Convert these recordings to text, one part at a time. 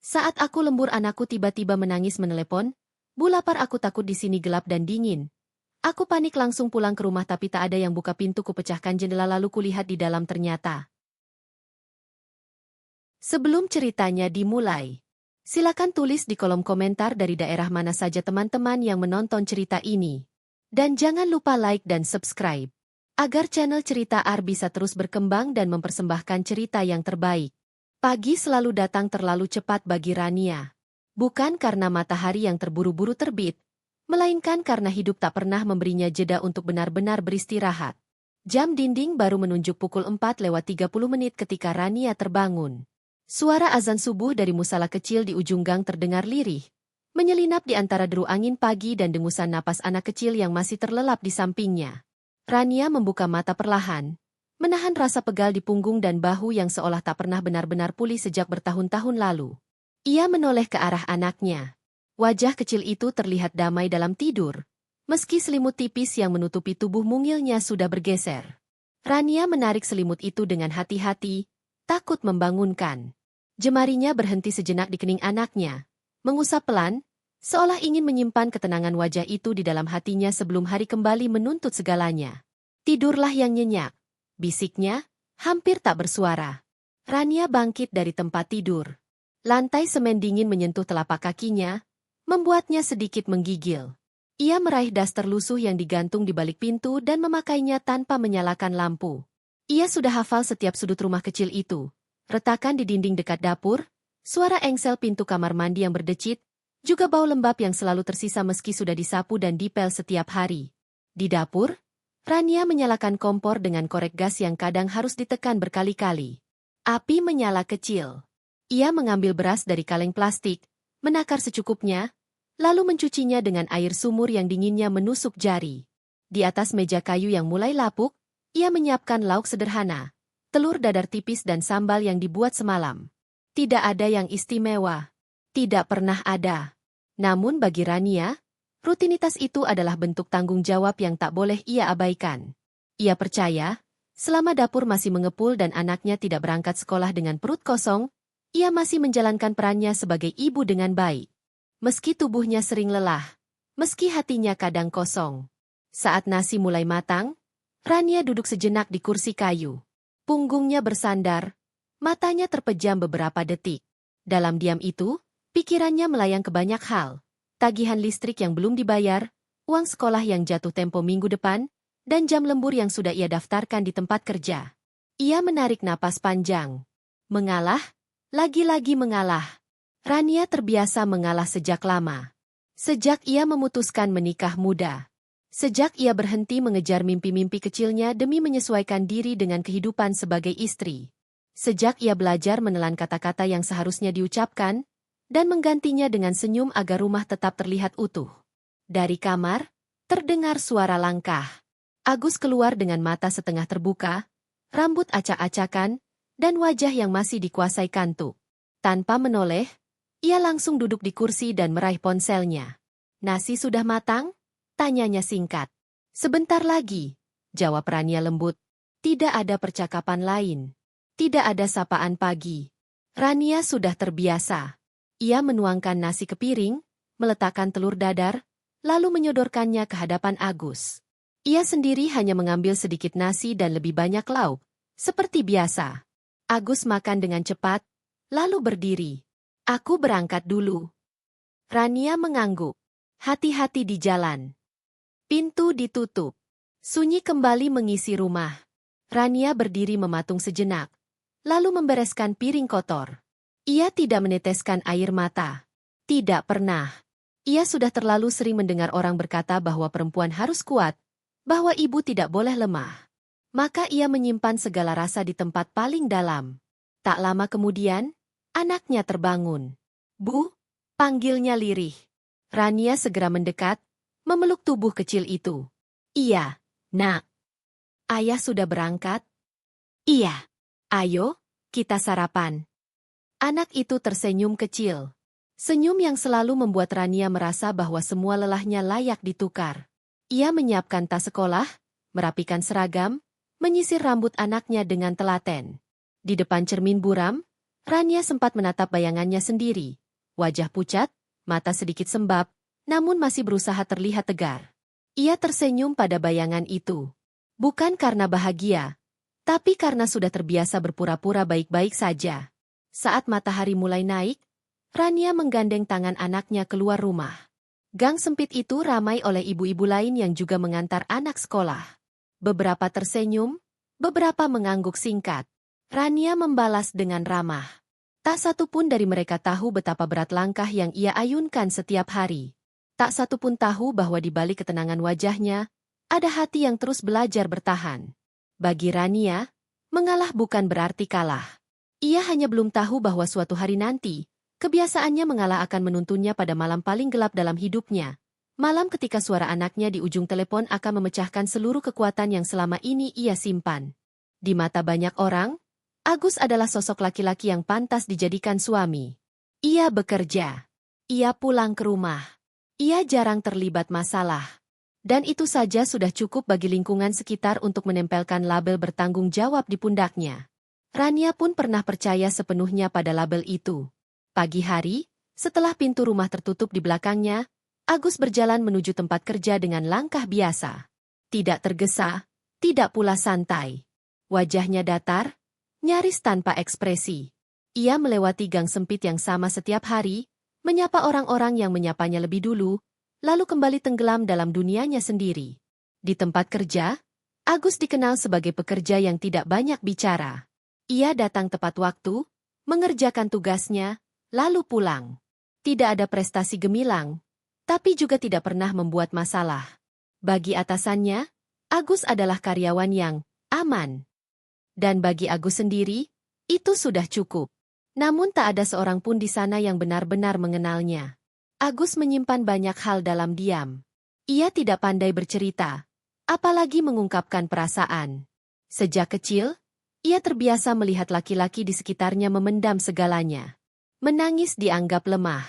Saat aku lembur anakku tiba-tiba menangis menelepon, "Bu lapar, aku takut di sini gelap dan dingin." Aku panik langsung pulang ke rumah tapi tak ada yang buka pintu. Kupecahkan jendela lalu kulihat di dalam ternyata. Sebelum ceritanya dimulai, silakan tulis di kolom komentar dari daerah mana saja teman-teman yang menonton cerita ini. Dan jangan lupa like dan subscribe, agar channel Cerita Ar bisa terus berkembang dan mempersembahkan cerita yang terbaik. Pagi selalu datang terlalu cepat bagi Rania. Bukan karena matahari yang terburu-buru terbit, melainkan karena hidup tak pernah memberinya jeda untuk benar-benar beristirahat. Jam dinding baru menunjuk pukul 4:30 ketika Rania terbangun. Suara azan subuh dari musala kecil di ujung gang terdengar lirih, menyelinap di antara deru angin pagi dan dengusan napas anak kecil yang masih terlelap di sampingnya. Rania membuka mata perlahan, menahan rasa pegal di punggung dan bahu yang seolah tak pernah benar-benar pulih sejak bertahun-tahun lalu. Ia menoleh ke arah anaknya. Wajah kecil itu terlihat damai dalam tidur, meski selimut tipis yang menutupi tubuh mungilnya sudah bergeser. Rania menarik selimut itu dengan hati-hati, takut membangunkan. Jemarinya berhenti sejenak di kening anaknya, mengusap pelan, seolah ingin menyimpan ketenangan wajah itu di dalam hatinya sebelum hari kembali menuntut segalanya. "Tidurlah yang nyenyak," bisiknya, hampir tak bersuara. Rania bangkit dari tempat tidur. Lantai semen dingin menyentuh telapak kakinya, membuatnya sedikit menggigil. Ia meraih daster lusuh yang digantung di balik pintu dan memakainya tanpa menyalakan lampu. Ia sudah hafal setiap sudut rumah kecil itu. Retakan di dinding dekat dapur, suara engsel pintu kamar mandi yang berdecit, juga bau lembab yang selalu tersisa meski sudah disapu dan dipel setiap hari. Di dapur, Rania menyalakan kompor dengan korek gas yang kadang harus ditekan berkali-kali. Api menyala kecil. Ia mengambil beras dari kaleng plastik, menakar secukupnya, lalu mencucinya dengan air sumur yang dinginnya menusuk jari. Di atas meja kayu yang mulai lapuk, ia menyiapkan lauk sederhana, telur dadar tipis dan sambal yang dibuat semalam. Tidak ada yang istimewa. Tidak pernah ada. Namun bagi Rania, rutinitas itu adalah bentuk tanggung jawab yang tak boleh ia abaikan. Ia percaya, selama dapur masih mengepul dan anaknya tidak berangkat sekolah dengan perut kosong, ia masih menjalankan perannya sebagai ibu dengan baik. Meski tubuhnya sering lelah, meski hatinya kadang kosong. Saat nasi mulai matang, Rania duduk sejenak di kursi kayu. Punggungnya bersandar, matanya terpejam beberapa detik. Dalam diam itu, pikirannya melayang ke banyak hal. Tagihan listrik yang belum dibayar, uang sekolah yang jatuh tempo minggu depan, dan jam lembur yang sudah ia daftarkan di tempat kerja. Ia menarik napas panjang. Mengalah, lagi-lagi mengalah. Rania terbiasa mengalah sejak lama. Sejak ia memutuskan menikah muda. Sejak ia berhenti mengejar mimpi-mimpi kecilnya demi menyesuaikan diri dengan kehidupan sebagai istri. Sejak ia belajar menelan kata-kata yang seharusnya diucapkan, dan menggantinya dengan senyum agar rumah tetap terlihat utuh. Dari kamar, terdengar suara langkah. Agus keluar dengan mata setengah terbuka, rambut acak-acakan, dan wajah yang masih dikuasai kantuk. Tanpa menoleh, ia langsung duduk di kursi dan meraih ponselnya. "Nasi sudah matang?" tanyanya singkat. "Sebentar lagi," jawab Rania lembut. Tidak ada percakapan lain. Tidak ada sapaan pagi. Rania sudah terbiasa. Ia menuangkan nasi ke piring, meletakkan telur dadar, lalu menyodorkannya ke hadapan Agus. Ia sendiri hanya mengambil sedikit nasi dan lebih banyak lauk, seperti biasa. Agus makan dengan cepat, lalu berdiri. "Aku berangkat dulu." Rania mengangguk. Hati-hati di jalan. Pintu ditutup. Sunyi kembali mengisi rumah. Rania berdiri mematung sejenak, lalu membereskan piring kotor. Ia tidak meneteskan air mata. Tidak pernah. Ia sudah terlalu sering mendengar orang berkata bahwa perempuan harus kuat, bahwa ibu tidak boleh lemah. Maka ia menyimpan segala rasa di tempat paling dalam. Tak lama kemudian, anaknya terbangun. "Bu," panggilnya lirih. Rania segera mendekat, memeluk tubuh kecil itu. "Iya, Nak." "Ayah sudah berangkat?" "Iya." "Ayo, kita sarapan." Anak itu tersenyum kecil. Senyum yang selalu membuat Rania merasa bahwa semua lelahnya layak ditukar. Ia menyiapkan tas sekolah, merapikan seragam, menyisir rambut anaknya dengan telaten. Di depan cermin buram, Rania sempat menatap bayangannya sendiri. Wajah pucat, mata sedikit sembab, namun masih berusaha terlihat tegar. Ia tersenyum pada bayangan itu. Bukan karena bahagia, tapi karena sudah terbiasa berpura-pura baik-baik saja. Saat matahari mulai naik, Rania menggandeng tangan anaknya keluar rumah. Gang sempit itu ramai oleh ibu-ibu lain yang juga mengantar anak sekolah. Beberapa tersenyum, beberapa mengangguk singkat. Rania membalas dengan ramah. Tak satu pun dari mereka tahu betapa berat langkah yang ia ayunkan setiap hari. Tak satu pun tahu bahwa di balik ketenangan wajahnya, ada hati yang terus belajar bertahan. Bagi Rania, mengalah bukan berarti kalah. Ia hanya belum tahu bahwa suatu hari nanti, kebiasaannya mengalah akan menuntunnya pada malam paling gelap dalam hidupnya. Malam ketika suara anaknya di ujung telepon akan memecahkan seluruh kekuatan yang selama ini ia simpan. Di mata banyak orang, Agus adalah sosok laki-laki yang pantas dijadikan suami. Ia bekerja. Ia pulang ke rumah. Ia jarang terlibat masalah. Dan itu saja sudah cukup bagi lingkungan sekitar untuk menempelkan label bertanggung jawab di pundaknya. Rania pun pernah percaya sepenuhnya pada label itu. Pagi hari, setelah pintu rumah tertutup di belakangnya, Agus berjalan menuju tempat kerja dengan langkah biasa. Tidak tergesa, tidak pula santai. Wajahnya datar, nyaris tanpa ekspresi. Ia melewati gang sempit yang sama setiap hari, menyapa orang-orang yang menyapanya lebih dulu, lalu kembali tenggelam dalam dunianya sendiri. Di tempat kerja, Agus dikenal sebagai pekerja yang tidak banyak bicara. Ia datang tepat waktu, mengerjakan tugasnya, lalu pulang. Tidak ada prestasi gemilang, tapi juga tidak pernah membuat masalah. Bagi atasannya, Agus adalah karyawan yang aman. Dan bagi Agus sendiri, itu sudah cukup. Namun tak ada seorang pun di sana yang benar-benar mengenalnya. Agus menyimpan banyak hal dalam diam. Ia tidak pandai bercerita, apalagi mengungkapkan perasaan. Sejak kecil, ia terbiasa melihat laki-laki di sekitarnya memendam segalanya. Menangis dianggap lemah.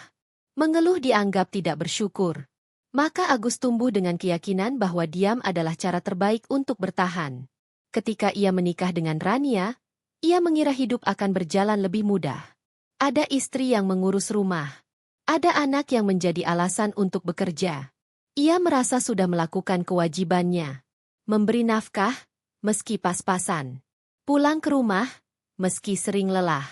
Mengeluh dianggap tidak bersyukur. Maka Agus tumbuh dengan keyakinan bahwa diam adalah cara terbaik untuk bertahan. Ketika ia menikah dengan Rania, ia mengira hidup akan berjalan lebih mudah. Ada istri yang mengurus rumah. Ada anak yang menjadi alasan untuk bekerja. Ia merasa sudah melakukan kewajibannya. Memberi nafkah, meski pas-pasan. Pulang ke rumah, meski sering lelah.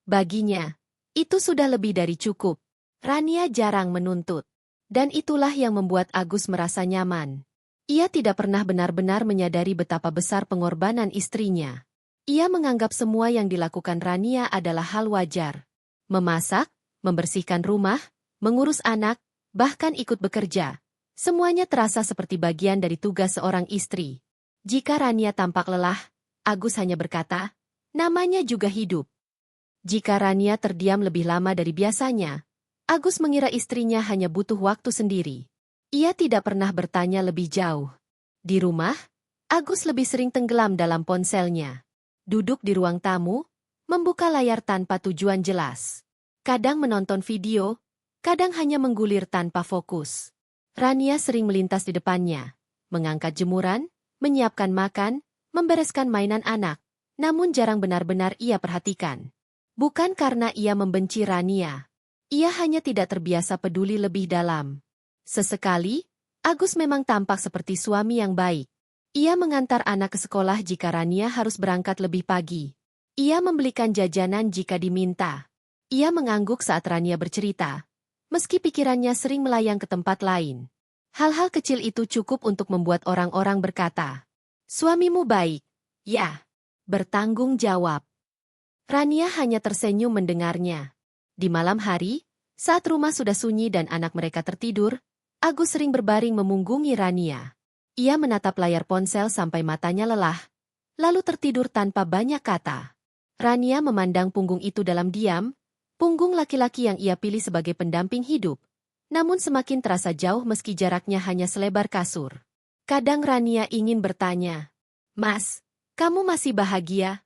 Baginya, itu sudah lebih dari cukup. Rania jarang menuntut. Dan itulah yang membuat Agus merasa nyaman. Ia tidak pernah benar-benar menyadari betapa besar pengorbanan istrinya. Ia menganggap semua yang dilakukan Rania adalah hal wajar. Memasak, membersihkan rumah, mengurus anak, bahkan ikut bekerja. Semuanya terasa seperti bagian dari tugas seorang istri. Jika Rania tampak lelah, Agus hanya berkata, namanya juga hidup. Jika Rania terdiam lebih lama dari biasanya, Agus mengira istrinya hanya butuh waktu sendiri. Ia tidak pernah bertanya lebih jauh. Di rumah, Agus lebih sering tenggelam dalam ponselnya. Duduk di ruang tamu, membuka layar tanpa tujuan jelas. Kadang menonton video, kadang hanya menggulir tanpa fokus. Rania sering melintas di depannya, mengangkat jemuran, menyiapkan makan, membereskan mainan anak, namun jarang benar-benar ia perhatikan. Bukan karena ia membenci Rania. Ia hanya tidak terbiasa peduli lebih dalam. Sesekali, Agus memang tampak seperti suami yang baik. Ia mengantar anak ke sekolah jika Rania harus berangkat lebih pagi. Ia membelikan jajanan jika diminta. Ia mengangguk saat Rania bercerita, meski pikirannya sering melayang ke tempat lain. Hal-hal kecil itu cukup untuk membuat orang-orang berkata, suamimu baik, ya, bertanggung jawab. Rania hanya tersenyum mendengarnya. Di malam hari, saat rumah sudah sunyi dan anak mereka tertidur, Agus sering berbaring memunggungi Rania. Ia menatap layar ponsel sampai matanya lelah, lalu tertidur tanpa banyak kata. Rania memandang punggung itu dalam diam, punggung laki-laki yang ia pilih sebagai pendamping hidup, namun semakin terasa jauh meski jaraknya hanya selebar kasur. Kadang Rania ingin bertanya, Mas, kamu masih bahagia?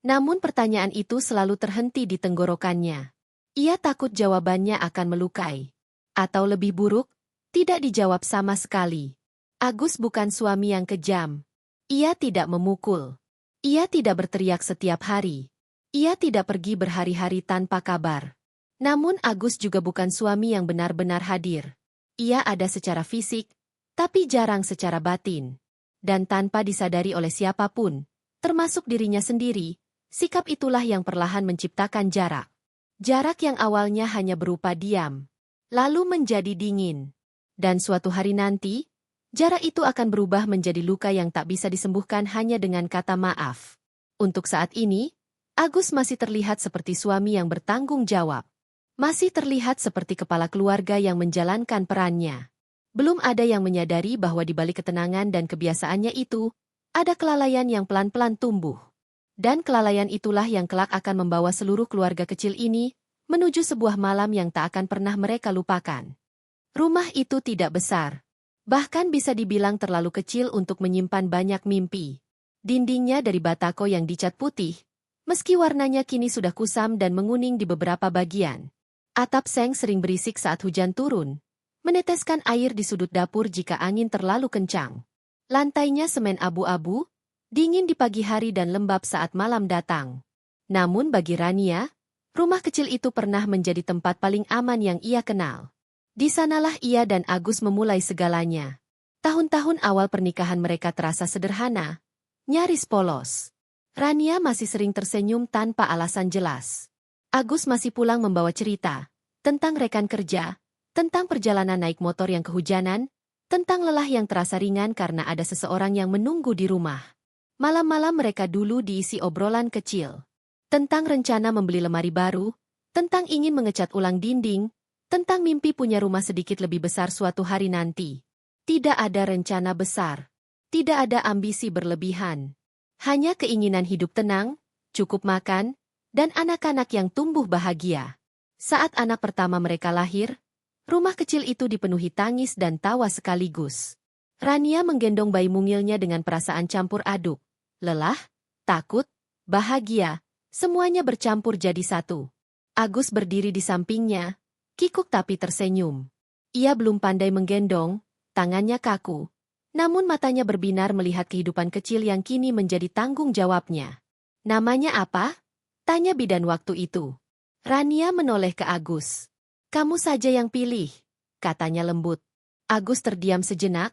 Namun pertanyaan itu selalu terhenti di tenggorokannya. Ia takut jawabannya akan melukai. Atau lebih buruk, tidak dijawab sama sekali. Agus bukan suami yang kejam. Ia tidak memukul. Ia tidak berteriak setiap hari. Ia tidak pergi berhari-hari tanpa kabar. Namun Agus juga bukan suami yang benar-benar hadir. Ia ada secara fisik, tapi jarang secara batin. Dan tanpa disadari oleh siapapun, termasuk dirinya sendiri, sikap itulah yang perlahan menciptakan jarak. Jarak yang awalnya hanya berupa diam, lalu menjadi dingin. Dan suatu hari nanti, jarak itu akan berubah menjadi luka yang tak bisa disembuhkan hanya dengan kata maaf. Untuk saat ini, Agus masih terlihat seperti suami yang bertanggung jawab. Masih terlihat seperti kepala keluarga yang menjalankan perannya. Belum ada yang menyadari bahwa di balik ketenangan dan kebiasaannya itu, ada kelalaian yang pelan-pelan tumbuh. Dan kelalaian itulah yang kelak akan membawa seluruh keluarga kecil ini menuju sebuah malam yang tak akan pernah mereka lupakan. Rumah itu tidak besar. Bahkan bisa dibilang terlalu kecil untuk menyimpan banyak mimpi. Dindingnya dari batako yang dicat putih, meski warnanya kini sudah kusam dan menguning di beberapa bagian. Atap seng sering berisik saat hujan turun, meneteskan air di sudut dapur jika angin terlalu kencang. Lantainya semen abu-abu, dingin di pagi hari dan lembab saat malam datang. Namun bagi Rania, rumah kecil itu pernah menjadi tempat paling aman yang ia kenal. Di sanalah ia dan Agus memulai segalanya. Tahun-tahun awal pernikahan mereka terasa sederhana, nyaris polos. Rania masih sering tersenyum tanpa alasan jelas. Agus masih pulang membawa cerita tentang rekan kerja, tentang perjalanan naik motor yang kehujanan, tentang lelah yang terasa ringan karena ada seseorang yang menunggu di rumah. Malam-malam mereka dulu diisi obrolan kecil. Tentang rencana membeli lemari baru, tentang ingin mengecat ulang dinding, tentang mimpi punya rumah sedikit lebih besar suatu hari nanti. Tidak ada rencana besar. Tidak ada ambisi berlebihan. Hanya keinginan hidup tenang, cukup makan, dan anak-anak yang tumbuh bahagia. Saat anak pertama mereka lahir, rumah kecil itu dipenuhi tangis dan tawa sekaligus. Rania menggendong bayi mungilnya dengan perasaan campur aduk. Lelah, takut, bahagia, semuanya bercampur jadi satu. Agus berdiri di sampingnya, kikuk tapi tersenyum. Ia belum pandai menggendong, tangannya kaku. Namun matanya berbinar melihat kehidupan kecil yang kini menjadi tanggung jawabnya. Namanya apa? Tanya bidan waktu itu. Rania menoleh ke Agus. Kamu saja yang pilih, katanya lembut. Agus terdiam sejenak,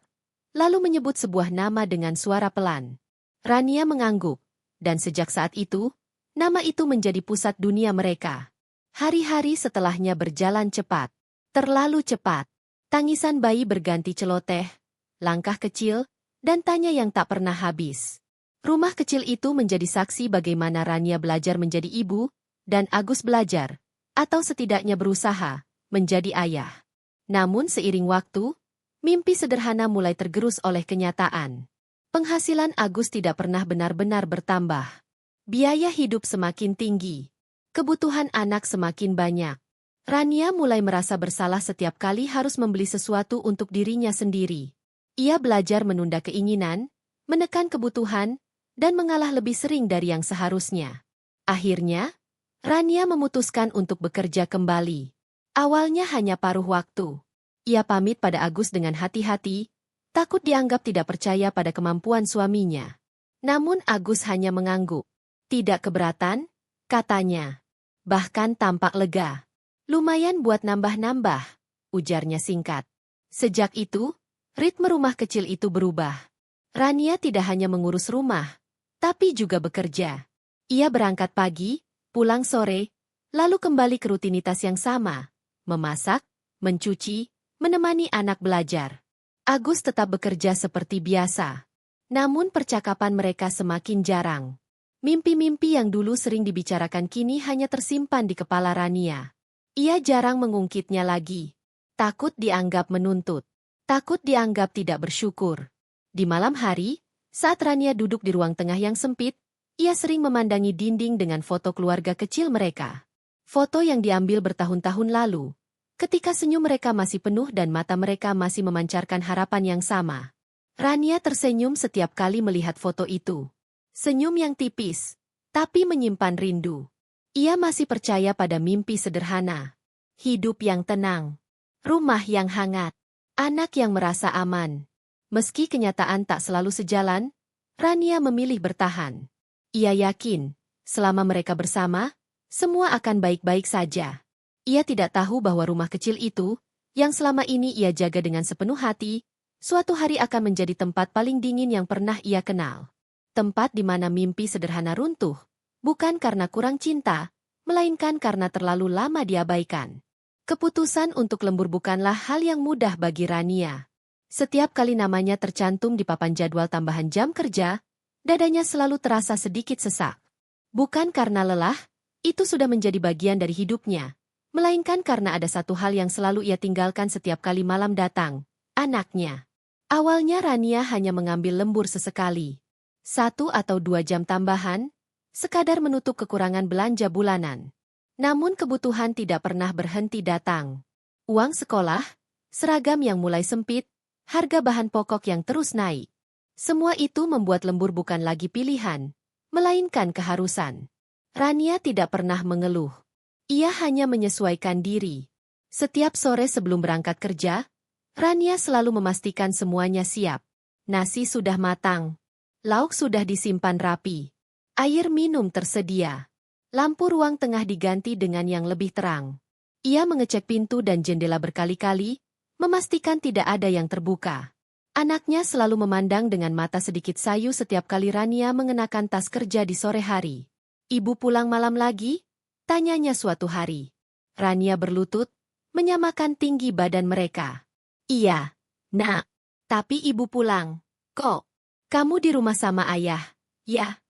lalu menyebut sebuah nama dengan suara pelan. Rania mengangguk, dan sejak saat itu, nama itu menjadi pusat dunia mereka. Hari-hari setelahnya berjalan cepat. Terlalu cepat. Tangisan bayi berganti celoteh, langkah kecil, dan tanya yang tak pernah habis. Rumah kecil itu menjadi saksi bagaimana Rania belajar menjadi ibu, dan Agus belajar, atau setidaknya berusaha, menjadi ayah. Namun seiring waktu, mimpi sederhana mulai tergerus oleh kenyataan. Penghasilan Agus tidak pernah benar-benar bertambah. Biaya hidup semakin tinggi. Kebutuhan anak semakin banyak. Rania mulai merasa bersalah setiap kali harus membeli sesuatu untuk dirinya sendiri. Ia belajar menunda keinginan, menekan kebutuhan, dan mengalah lebih sering dari yang seharusnya. Akhirnya, Rania memutuskan untuk bekerja kembali. Awalnya hanya paruh waktu. Ia pamit pada Agus dengan hati-hati, takut dianggap tidak percaya pada kemampuan suaminya. Namun Agus hanya mengangguk. Tidak keberatan, katanya. Bahkan tampak lega. Lumayan buat nambah-nambah, ujarnya singkat. Sejak itu, ritme rumah kecil itu berubah. Rania tidak hanya mengurus rumah, tapi juga bekerja. Ia berangkat pagi, pulang sore, lalu kembali ke rutinitas yang sama. Memasak, mencuci, menemani anak belajar. Agus tetap bekerja seperti biasa. Namun percakapan mereka semakin jarang. Mimpi-mimpi yang dulu sering dibicarakan kini hanya tersimpan di kepala Rania. Ia jarang mengungkitnya lagi. Takut dianggap menuntut. Takut dianggap tidak bersyukur. Di malam hari, saat Rania duduk di ruang tengah yang sempit, ia sering memandangi dinding dengan foto keluarga kecil mereka. Foto yang diambil bertahun-tahun lalu, ketika senyum mereka masih penuh dan mata mereka masih memancarkan harapan yang sama. Rania tersenyum setiap kali melihat foto itu. Senyum yang tipis, tapi menyimpan rindu. Ia masih percaya pada mimpi sederhana. Hidup yang tenang. Rumah yang hangat. Anak yang merasa aman. Meski kenyataan tak selalu sejalan, Rania memilih bertahan. Ia yakin, Selama mereka bersama, semua akan baik-baik saja. Ia tidak tahu bahwa rumah kecil itu, yang selama ini ia jaga dengan sepenuh hati, suatu hari akan menjadi tempat paling dingin yang pernah ia kenal. Tempat di mana mimpi sederhana runtuh, bukan karena kurang cinta, melainkan karena terlalu lama diabaikan. Keputusan untuk lembur bukanlah hal yang mudah bagi Rania. Setiap kali namanya tercantum di papan jadwal tambahan jam kerja, dadanya selalu terasa sedikit sesak. Bukan karena lelah, itu sudah menjadi bagian dari hidupnya, melainkan karena ada satu hal yang selalu ia tinggalkan setiap kali malam datang, anaknya. Awalnya Rania hanya mengambil lembur sesekali. 1 atau 2 jam tambahan, sekadar menutup kekurangan belanja bulanan. Namun kebutuhan tidak pernah berhenti datang. Uang sekolah, seragam yang mulai sempit, harga bahan pokok yang terus naik. Semua itu membuat lembur bukan lagi pilihan, melainkan keharusan. Rania tidak pernah mengeluh. Ia hanya menyesuaikan diri. Setiap sore sebelum berangkat kerja, Rania selalu memastikan semuanya siap. Nasi sudah matang. Lauk sudah disimpan rapi. Air minum tersedia. Lampu ruang tengah diganti dengan yang lebih terang. Ia mengecek pintu dan jendela berkali-kali, memastikan tidak ada yang terbuka. Anaknya selalu memandang dengan mata sedikit sayu setiap kali Rania mengenakan tas kerja di sore hari. "Ibu pulang malam lagi?" tanyanya suatu hari. Rania berlutut, menyamakan tinggi badan mereka. "Iya, Nak. Tapi ibu pulang. Kok? Kamu di rumah sama ayah, ya?"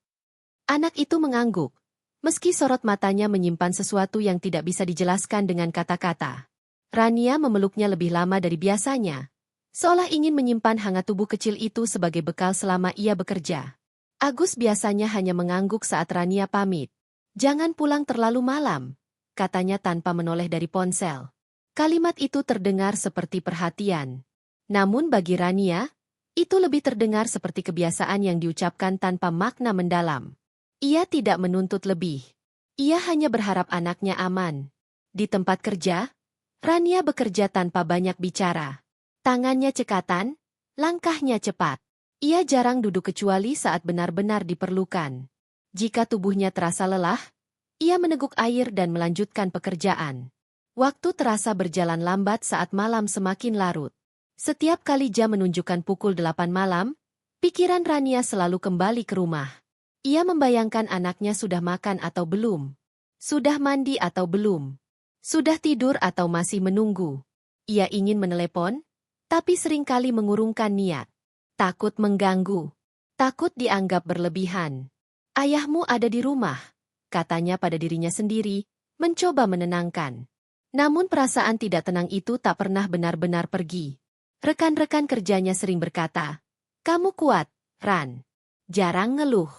Anak itu mengangguk. Meski sorot matanya menyimpan sesuatu yang tidak bisa dijelaskan dengan kata-kata. Rania memeluknya lebih lama dari biasanya, seolah ingin menyimpan hangat tubuh kecil itu sebagai bekal selama ia bekerja. Agus biasanya hanya mengangguk saat Rania pamit. "Jangan pulang terlalu malam," katanya tanpa menoleh dari ponsel. Kalimat itu terdengar seperti perhatian. Namun bagi Rania, itu lebih terdengar seperti kebiasaan yang diucapkan tanpa makna mendalam. Ia tidak menuntut lebih. Ia hanya berharap anaknya aman. Di tempat kerja, Rania bekerja tanpa banyak bicara. Tangannya cekatan, langkahnya cepat. Ia jarang duduk kecuali saat benar-benar diperlukan. Jika tubuhnya terasa lelah, ia meneguk air dan melanjutkan pekerjaan. Waktu terasa berjalan lambat saat malam semakin larut. Setiap kali jam menunjukkan pukul 8 malam, pikiran Rania selalu kembali ke rumah. Ia membayangkan anaknya sudah makan atau belum. Sudah mandi atau belum. Sudah tidur atau masih menunggu. Ia ingin menelepon, tapi seringkali mengurungkan niat. Takut mengganggu. Takut dianggap berlebihan. "Ayahmu ada di rumah," katanya pada dirinya sendiri, mencoba menenangkan. Namun perasaan tidak tenang itu tak pernah benar-benar pergi. Rekan-rekan kerjanya sering berkata, "Kamu kuat, Ran." Jarang ngeluh.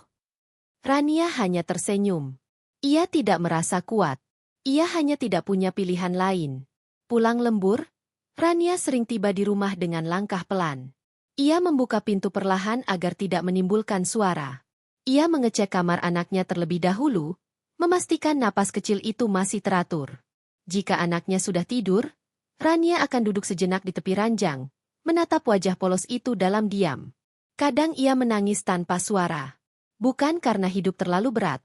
Rania hanya tersenyum. Ia tidak merasa kuat. Ia hanya tidak punya pilihan lain. Pulang lembur, Rania sering tiba di rumah dengan langkah pelan. Ia membuka pintu perlahan agar tidak menimbulkan suara. Ia mengecek kamar anaknya terlebih dahulu, memastikan napas kecil itu masih teratur. Jika anaknya sudah tidur, Rania akan duduk sejenak di tepi ranjang, menatap wajah polos itu dalam diam. Kadang ia menangis tanpa suara. Bukan karena hidup terlalu berat,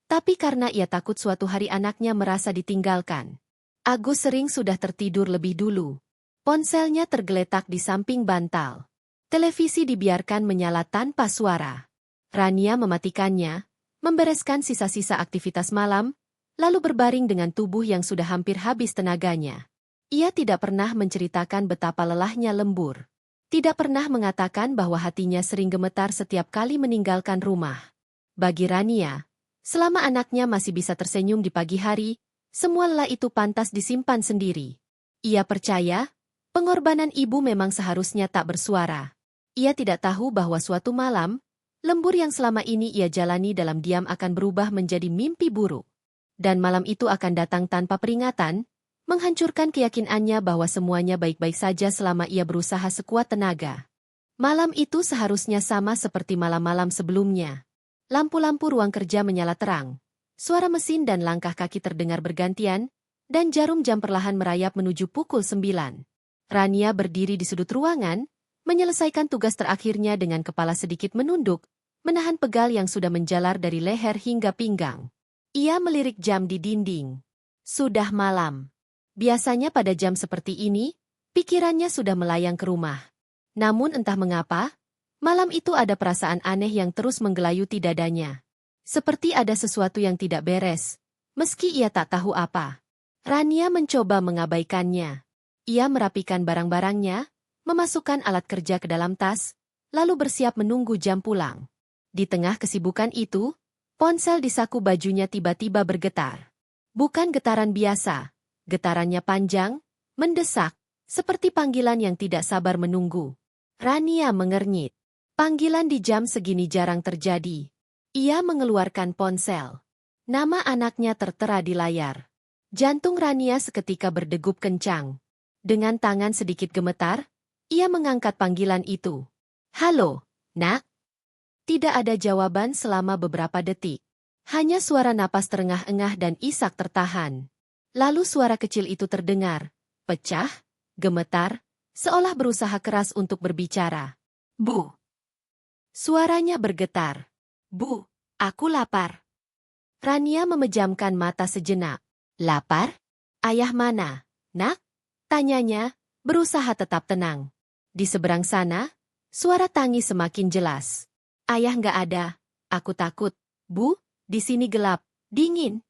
tapi karena ia takut suatu hari anaknya merasa ditinggalkan. Agus sering sudah tertidur lebih dulu. Ponselnya tergeletak di samping bantal. Televisi dibiarkan menyala tanpa suara. Rania mematikannya, membereskan sisa-sisa aktivitas malam, lalu berbaring dengan tubuh yang sudah hampir habis tenaganya. Ia tidak pernah menceritakan betapa lelahnya lembur. Tidak pernah mengatakan bahwa hatinya sering gemetar setiap kali meninggalkan rumah. Bagi Rania, selama anaknya masih bisa tersenyum di pagi hari, semua lelah itu pantas disimpan sendiri. Ia percaya, pengorbanan ibu memang seharusnya tak bersuara. Ia tidak tahu bahwa suatu malam, lembur yang selama ini ia jalani dalam diam akan berubah menjadi mimpi buruk. Dan malam itu akan datang tanpa peringatan, menghancurkan keyakinannya bahwa semuanya baik-baik saja selama ia berusaha sekuat tenaga. Malam itu seharusnya sama seperti malam-malam sebelumnya. Lampu-lampu ruang kerja menyala terang. Suara mesin dan langkah kaki terdengar bergantian, dan jarum jam perlahan merayap menuju pukul 9. Rania berdiri di sudut ruangan, menyelesaikan tugas terakhirnya dengan kepala sedikit menunduk, menahan pegal yang sudah menjalar dari leher hingga pinggang. Ia melirik jam di dinding. Sudah malam. Biasanya pada jam seperti ini, pikirannya sudah melayang ke rumah. Namun entah mengapa, malam itu ada perasaan aneh yang terus menggelayuti dadanya. Seperti ada sesuatu yang tidak beres, meski ia tak tahu apa. Rania mencoba mengabaikannya. Ia merapikan barang-barangnya, memasukkan alat kerja ke dalam tas, lalu bersiap menunggu jam pulang. Di tengah kesibukan itu, ponsel di saku bajunya tiba-tiba bergetar. Bukan getaran biasa, getarannya panjang, mendesak, seperti panggilan yang tidak sabar menunggu. Rania mengernyit. Panggilan di jam segini jarang terjadi. Ia mengeluarkan ponsel. Nama anaknya tertera di layar. Jantung Rania seketika berdegup kencang. Dengan tangan sedikit gemetar, ia mengangkat panggilan itu. "Halo, Nak?" Tidak ada jawaban selama beberapa detik. Hanya suara napas terengah-engah dan isak tertahan. Lalu suara kecil itu terdengar, pecah, gemetar, seolah berusaha keras untuk berbicara. "Bu." Suaranya bergetar. "Bu, aku lapar." Rania memejamkan mata sejenak. "Lapar? Ayah mana, Nak?" Tanyanya, berusaha tetap tenang. Di seberang sana, suara tangis semakin jelas. "Ayah nggak ada. Aku takut. Bu, di sini gelap, dingin."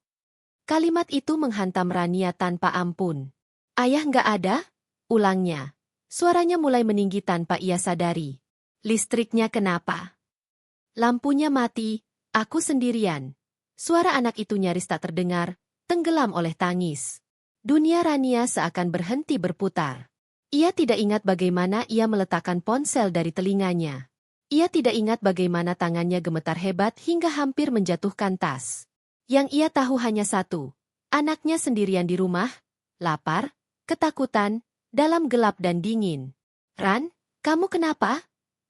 Kalimat itu menghantam Rania tanpa ampun. "Ayah nggak ada?" ulangnya. Suaranya mulai meninggi tanpa ia sadari. "Listriknya kenapa?" "Lampunya mati, aku sendirian." Suara anak itu nyaris tak terdengar, tenggelam oleh tangis. Dunia Rania seakan berhenti berputar. Ia tidak ingat bagaimana ia meletakkan ponsel dari telinganya. Ia tidak ingat bagaimana tangannya gemetar hebat hingga hampir menjatuhkan tas. Yang ia tahu hanya satu, anaknya sendirian di rumah, lapar, ketakutan, dalam gelap dan dingin. "Ran, kamu kenapa?"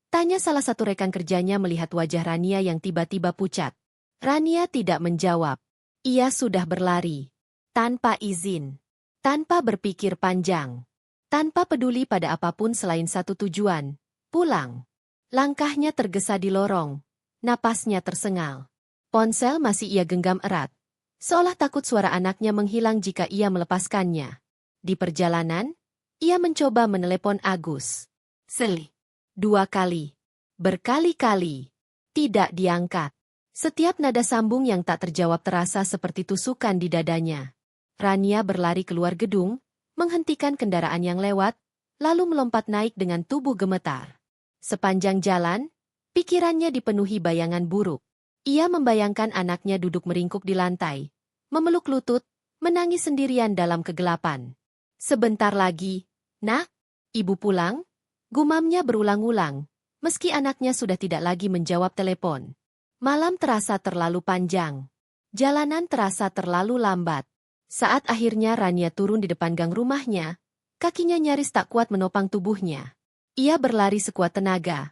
tanya salah satu rekan kerjanya melihat wajah Rania yang tiba-tiba pucat. Rania tidak menjawab. Ia sudah berlari. Tanpa izin. Tanpa berpikir panjang. Tanpa peduli pada apapun selain satu tujuan. Pulang. Langkahnya tergesa di lorong. Napasnya tersengal. Ponsel masih ia genggam erat. Seolah takut suara anaknya menghilang jika ia melepaskannya. Di perjalanan, ia mencoba menelepon Agus. 2 kali. Berkali-kali. Tidak diangkat. Setiap nada sambung yang tak terjawab terasa seperti tusukan di dadanya. Rania berlari keluar gedung, menghentikan kendaraan yang lewat, lalu melompat naik dengan tubuh gemetar. Sepanjang jalan, pikirannya dipenuhi bayangan buruk. Ia membayangkan anaknya duduk meringkuk di lantai, memeluk lutut, menangis sendirian dalam kegelapan. "Sebentar lagi, Nak, Ibu pulang?" gumamnya berulang-ulang, meski anaknya sudah tidak lagi menjawab telepon. Malam terasa terlalu panjang. Jalanan terasa terlalu lambat. Saat akhirnya Rania turun di depan gang rumahnya, kakinya nyaris tak kuat menopang tubuhnya. Ia berlari sekuat tenaga.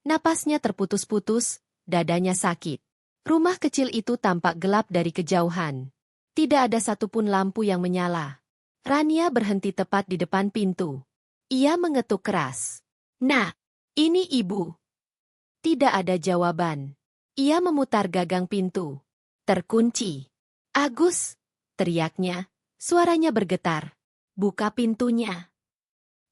Napasnya terputus-putus, dadanya sakit. Rumah kecil itu tampak gelap dari kejauhan. Tidak ada satupun lampu yang menyala. Rania berhenti tepat di depan pintu. Ia mengetuk keras. "Nak, ini Ibu." Tidak ada jawaban. Ia memutar gagang pintu. Terkunci. "Agus!" teriaknya. Suaranya bergetar. "Buka pintunya."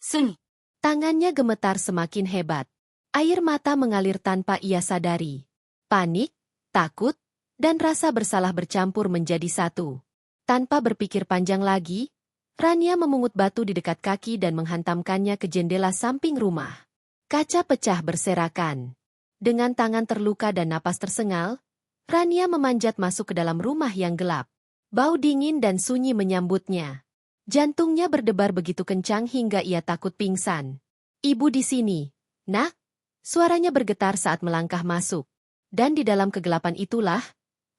Seng. Tangannya gemetar semakin hebat. Air mata mengalir tanpa ia sadari. Panik, takut, dan rasa bersalah bercampur menjadi satu. Tanpa berpikir panjang lagi, Rania memungut batu di dekat kaki dan menghantamkannya ke jendela samping rumah. Kaca pecah berserakan. Dengan tangan terluka dan napas tersengal, Rania memanjat masuk ke dalam rumah yang gelap. Bau dingin dan sunyi menyambutnya. Jantungnya berdebar begitu kencang hingga ia takut pingsan. "Ibu di sini, Nak?" Suaranya bergetar saat melangkah masuk. Dan di dalam kegelapan itulah,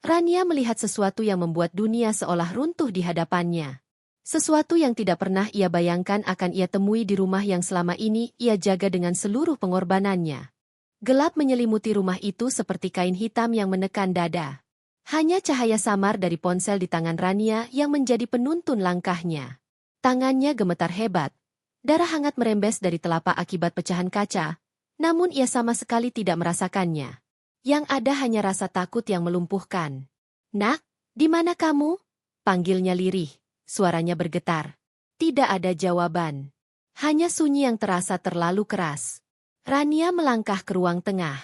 Rania melihat sesuatu yang membuat dunia seolah runtuh di hadapannya. Sesuatu yang tidak pernah ia bayangkan akan ia temui di rumah yang selama ini ia jaga dengan seluruh pengorbanannya. Gelap menyelimuti rumah itu seperti kain hitam yang menekan dada. Hanya cahaya samar dari ponsel di tangan Rania yang menjadi penuntun langkahnya. Tangannya gemetar hebat. Darah hangat merembes dari telapak akibat pecahan kaca, namun ia sama sekali tidak merasakannya. Yang ada hanya rasa takut yang melumpuhkan. "Nak, di mana kamu?" panggilnya lirih, suaranya bergetar. Tidak ada jawaban. Hanya sunyi yang terasa terlalu keras. Rania melangkah ke ruang tengah.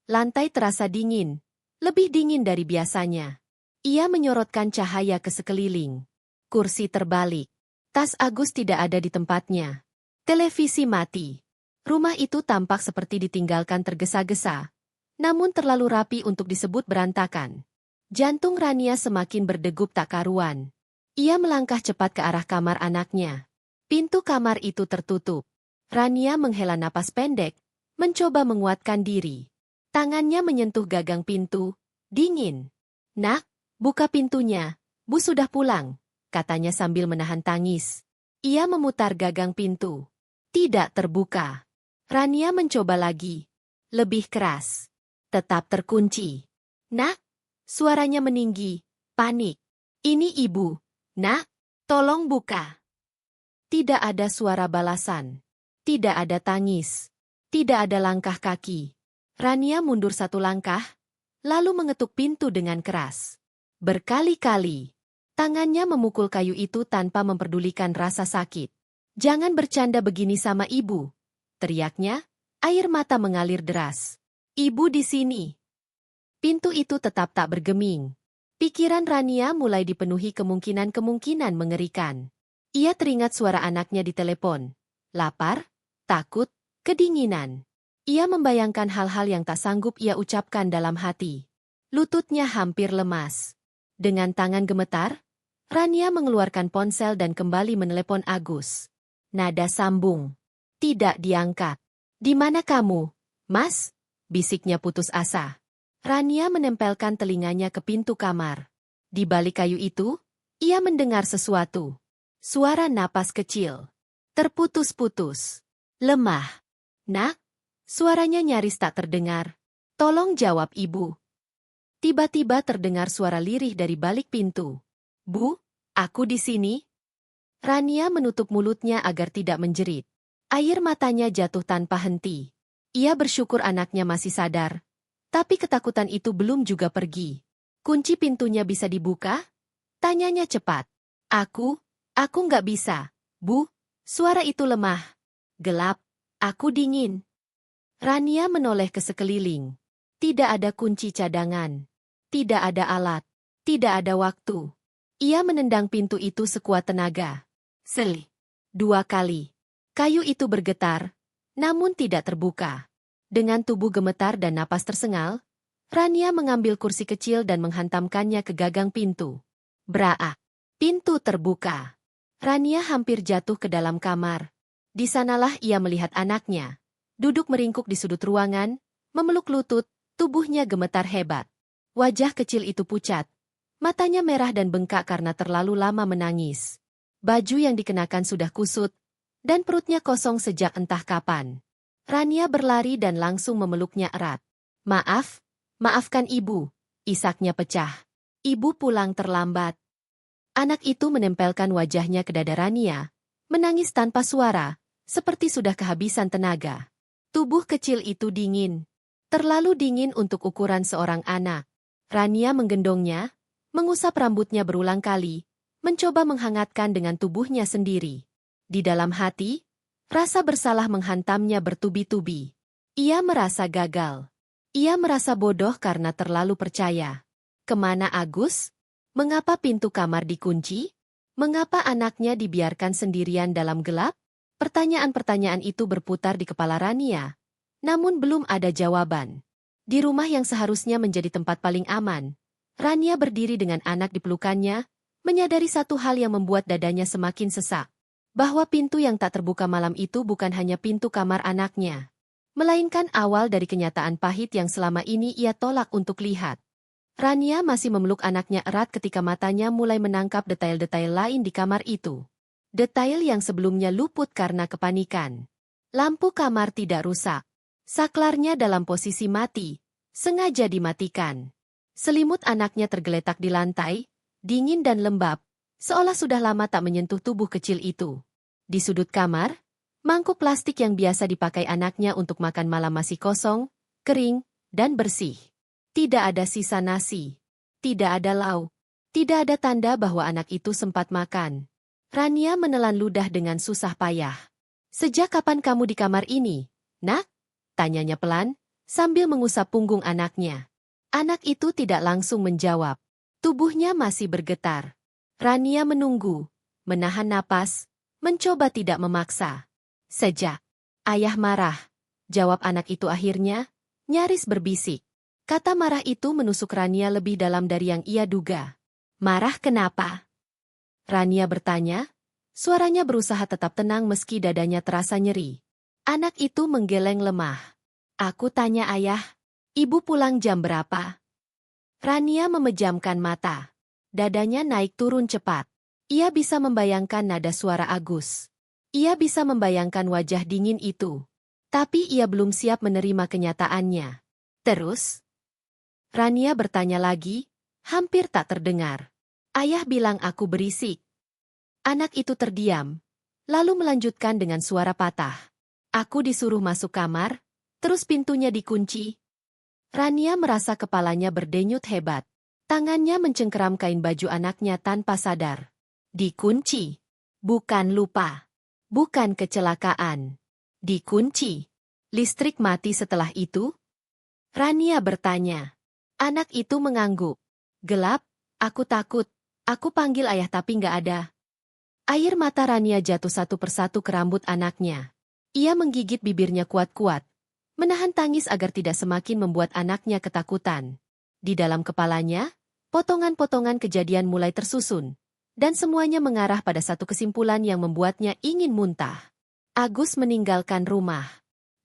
Lantai terasa dingin, lebih dingin dari biasanya. Ia menyorotkan cahaya ke sekeliling. Kursi terbalik. Tas Agus tidak ada di tempatnya. Televisi mati. Rumah itu tampak seperti ditinggalkan tergesa-gesa, namun terlalu rapi untuk disebut berantakan. Jantung Rania semakin berdegup tak karuan. Ia melangkah cepat ke arah kamar anaknya. Pintu kamar itu tertutup. Rania menghela napas pendek, mencoba menguatkan diri. Tangannya menyentuh gagang pintu, dingin. "Nak, buka pintunya, Bu sudah pulang," katanya sambil menahan tangis. Ia memutar gagang pintu. Tidak terbuka. Rania mencoba lagi. Lebih keras. Tetap terkunci. "Nak!" Suaranya meninggi, panik. "Ini Ibu. Nak, tolong buka." Tidak ada suara balasan. Tidak ada tangis. Tidak ada langkah kaki. Rania mundur satu langkah, lalu mengetuk pintu dengan keras. Berkali-kali. Tangannya memukul kayu itu tanpa memperdulikan rasa sakit. "Jangan bercanda begini sama Ibu," teriaknya, air mata mengalir deras. "Ibu di sini." Pintu itu tetap tak bergeming. Pikiran Rania mulai dipenuhi kemungkinan-kemungkinan mengerikan. Ia teringat suara anaknya di telepon. Lapar, takut, kedinginan. Ia membayangkan hal-hal yang tak sanggup ia ucapkan dalam hati. Lututnya hampir lemas. Dengan tangan gemetar, Rania mengeluarkan ponsel dan kembali menelepon Agus. Nada sambung. Tidak diangkat. "Di mana kamu, Mas?" bisiknya putus asa. Rania menempelkan telinganya ke pintu kamar. Di balik kayu itu, ia mendengar sesuatu. Suara napas kecil. Terputus-putus. Lemah. "Nak?" Suaranya nyaris tak terdengar. "Tolong jawab Ibu." Tiba-tiba terdengar suara lirih dari balik pintu. "Bu, aku di sini." Rania menutup mulutnya agar tidak menjerit. Air matanya jatuh tanpa henti. Ia bersyukur anaknya masih sadar. Tapi ketakutan itu belum juga pergi. "Kunci pintunya bisa dibuka?" tanyanya cepat. Aku nggak bisa, Bu." Suara itu lemah. Gelap. "Aku dingin." Rania menoleh ke sekeliling. Tidak ada kunci cadangan. Tidak ada alat. Tidak ada waktu. Ia menendang pintu itu sekuat tenaga. Seli. 2 kali. Kayu itu bergetar, namun tidak terbuka. Dengan tubuh gemetar dan napas tersengal, Rania mengambil kursi kecil dan menghantamkannya ke gagang pintu. Braak. Pintu terbuka. Rania hampir jatuh ke dalam kamar. Di sanalah ia melihat anaknya. Duduk meringkuk di sudut ruangan, memeluk lutut, tubuhnya gemetar hebat. Wajah kecil itu pucat. Matanya merah dan bengkak karena terlalu lama menangis. Baju yang dikenakan sudah kusut, dan perutnya kosong sejak entah kapan. Rania berlari dan langsung memeluknya erat. Maafkan Ibu," isaknya pecah. "Ibu pulang terlambat." Anak itu menempelkan wajahnya ke dada Rania, menangis tanpa suara, seperti sudah kehabisan tenaga. Tubuh kecil itu dingin. Terlalu dingin untuk ukuran seorang anak. Rania menggendongnya, mengusap rambutnya berulang kali, mencoba menghangatkan dengan tubuhnya sendiri. Di dalam hati, rasa bersalah menghantamnya bertubi-tubi. Ia merasa gagal. Ia merasa bodoh karena terlalu percaya. Kemana Agus? Mengapa pintu kamar dikunci? Mengapa anaknya dibiarkan sendirian dalam gelap? Pertanyaan-pertanyaan itu berputar di kepala Rania. Namun belum ada jawaban. Di rumah yang seharusnya menjadi tempat paling aman, Rania berdiri dengan anak di pelukannya, menyadari satu hal yang membuat dadanya semakin sesak. Bahwa pintu yang tak terbuka malam itu bukan hanya pintu kamar anaknya, melainkan awal dari kenyataan pahit yang selama ini ia tolak untuk lihat. Rania masih memeluk anaknya erat ketika matanya mulai menangkap detail-detail lain di kamar itu. Detail yang sebelumnya luput karena kepanikan. Lampu kamar tidak rusak. Saklarnya dalam posisi mati, sengaja dimatikan. Selimut anaknya tergeletak di lantai, dingin dan lembab, seolah sudah lama tak menyentuh tubuh kecil itu. Di sudut kamar, mangkuk plastik yang biasa dipakai anaknya untuk makan malam masih kosong, kering, dan bersih. Tidak ada sisa nasi. Tidak ada lauk. Tidak ada tanda bahwa anak itu sempat makan. Rania menelan ludah dengan susah payah. Sejak kapan kamu di kamar ini, Nak? Tanyanya pelan, sambil mengusap punggung anaknya. Anak itu tidak langsung menjawab. Tubuhnya masih bergetar. Rania menunggu, menahan napas, mencoba tidak memaksa. Sejak ayah marah, jawab anak itu akhirnya, nyaris berbisik. Kata marah itu menusuk Rania lebih dalam dari yang ia duga. Marah kenapa? Rania bertanya, suaranya berusaha tetap tenang meski dadanya terasa nyeri. Anak itu menggeleng lemah. Aku tanya ayah, ibu pulang jam berapa? Rania memejamkan mata. Dadanya naik turun cepat. Ia bisa membayangkan nada suara Agus. Ia bisa membayangkan wajah dingin itu. Tapi ia belum siap menerima kenyataannya. Terus? Rania bertanya lagi, hampir tak terdengar. Ayah bilang aku berisik. Anak itu terdiam, lalu melanjutkan dengan suara patah. Aku disuruh masuk kamar, terus pintunya dikunci. Rania merasa kepalanya berdenyut hebat. Tangannya mencengkeram kain baju anaknya tanpa sadar. Dikunci. Bukan lupa. Bukan kecelakaan. Dikunci. Listrik mati setelah itu? Rania bertanya. Anak itu mengangguk. Gelap, aku takut. Aku panggil ayah tapi nggak ada. Air mata Rania jatuh satu persatu ke rambut anaknya. Ia menggigit bibirnya kuat-kuat, menahan tangis agar tidak semakin membuat anaknya ketakutan. Di dalam kepalanya, potongan-potongan kejadian mulai tersusun, dan semuanya mengarah pada satu kesimpulan yang membuatnya ingin muntah. Agus meninggalkan rumah.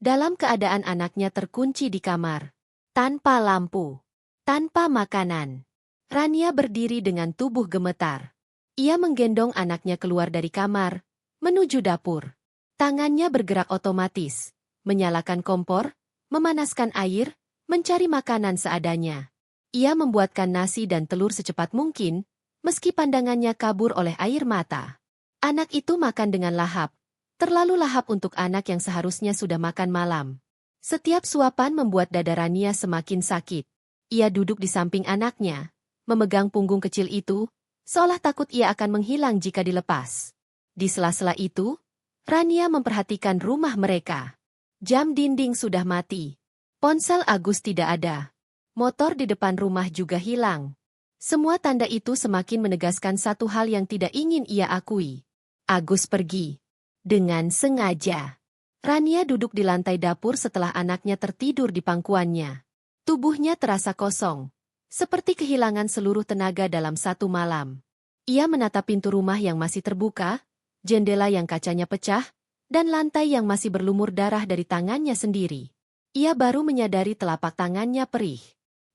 Dalam keadaan anaknya terkunci di kamar. Tanpa lampu. Tanpa makanan. Rania berdiri dengan tubuh gemetar. Ia menggendong anaknya keluar dari kamar, menuju dapur. Tangannya bergerak otomatis, menyalakan kompor, memanaskan air, mencari makanan seadanya. Ia membuatkan nasi dan telur secepat mungkin, meski pandangannya kabur oleh air mata. Anak itu makan dengan lahap, terlalu lahap untuk anak yang seharusnya sudah makan malam. Setiap suapan membuat dada Rania semakin sakit. Ia duduk di samping anaknya, memegang punggung kecil itu, seolah takut ia akan menghilang jika dilepas. Di sela-sela itu, Rania memperhatikan rumah mereka. Jam dinding sudah mati. Ponsel Agus tidak ada. Motor di depan rumah juga hilang. Semua tanda itu semakin menegaskan satu hal yang tidak ingin ia akui. Agus pergi. Dengan sengaja. Rania duduk di lantai dapur setelah anaknya tertidur di pangkuannya. Tubuhnya terasa kosong. Seperti kehilangan seluruh tenaga dalam satu malam. Ia menatap pintu rumah yang masih terbuka, jendela yang kacanya pecah, dan lantai yang masih berlumur darah dari tangannya sendiri. Ia baru menyadari telapak tangannya perih.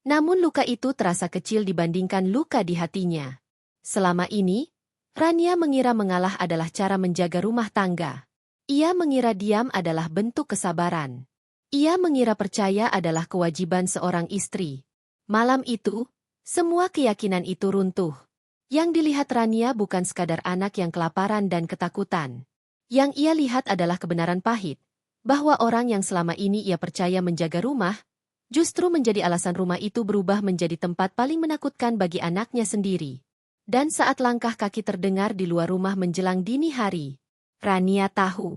Namun luka itu terasa kecil dibandingkan luka di hatinya. Selama ini, Rania mengira mengalah adalah cara menjaga rumah tangga. Ia mengira diam adalah bentuk kesabaran. Ia mengira percaya adalah kewajiban seorang istri. Malam itu, semua keyakinan itu runtuh. Yang dilihat Rania bukan sekadar anak yang kelaparan dan ketakutan. Yang ia lihat adalah kebenaran pahit, bahwa orang yang selama ini ia percaya menjaga rumah, justru menjadi alasan rumah itu berubah menjadi tempat paling menakutkan bagi anaknya sendiri. Dan saat langkah kaki terdengar di luar rumah menjelang dini hari, Rania tahu,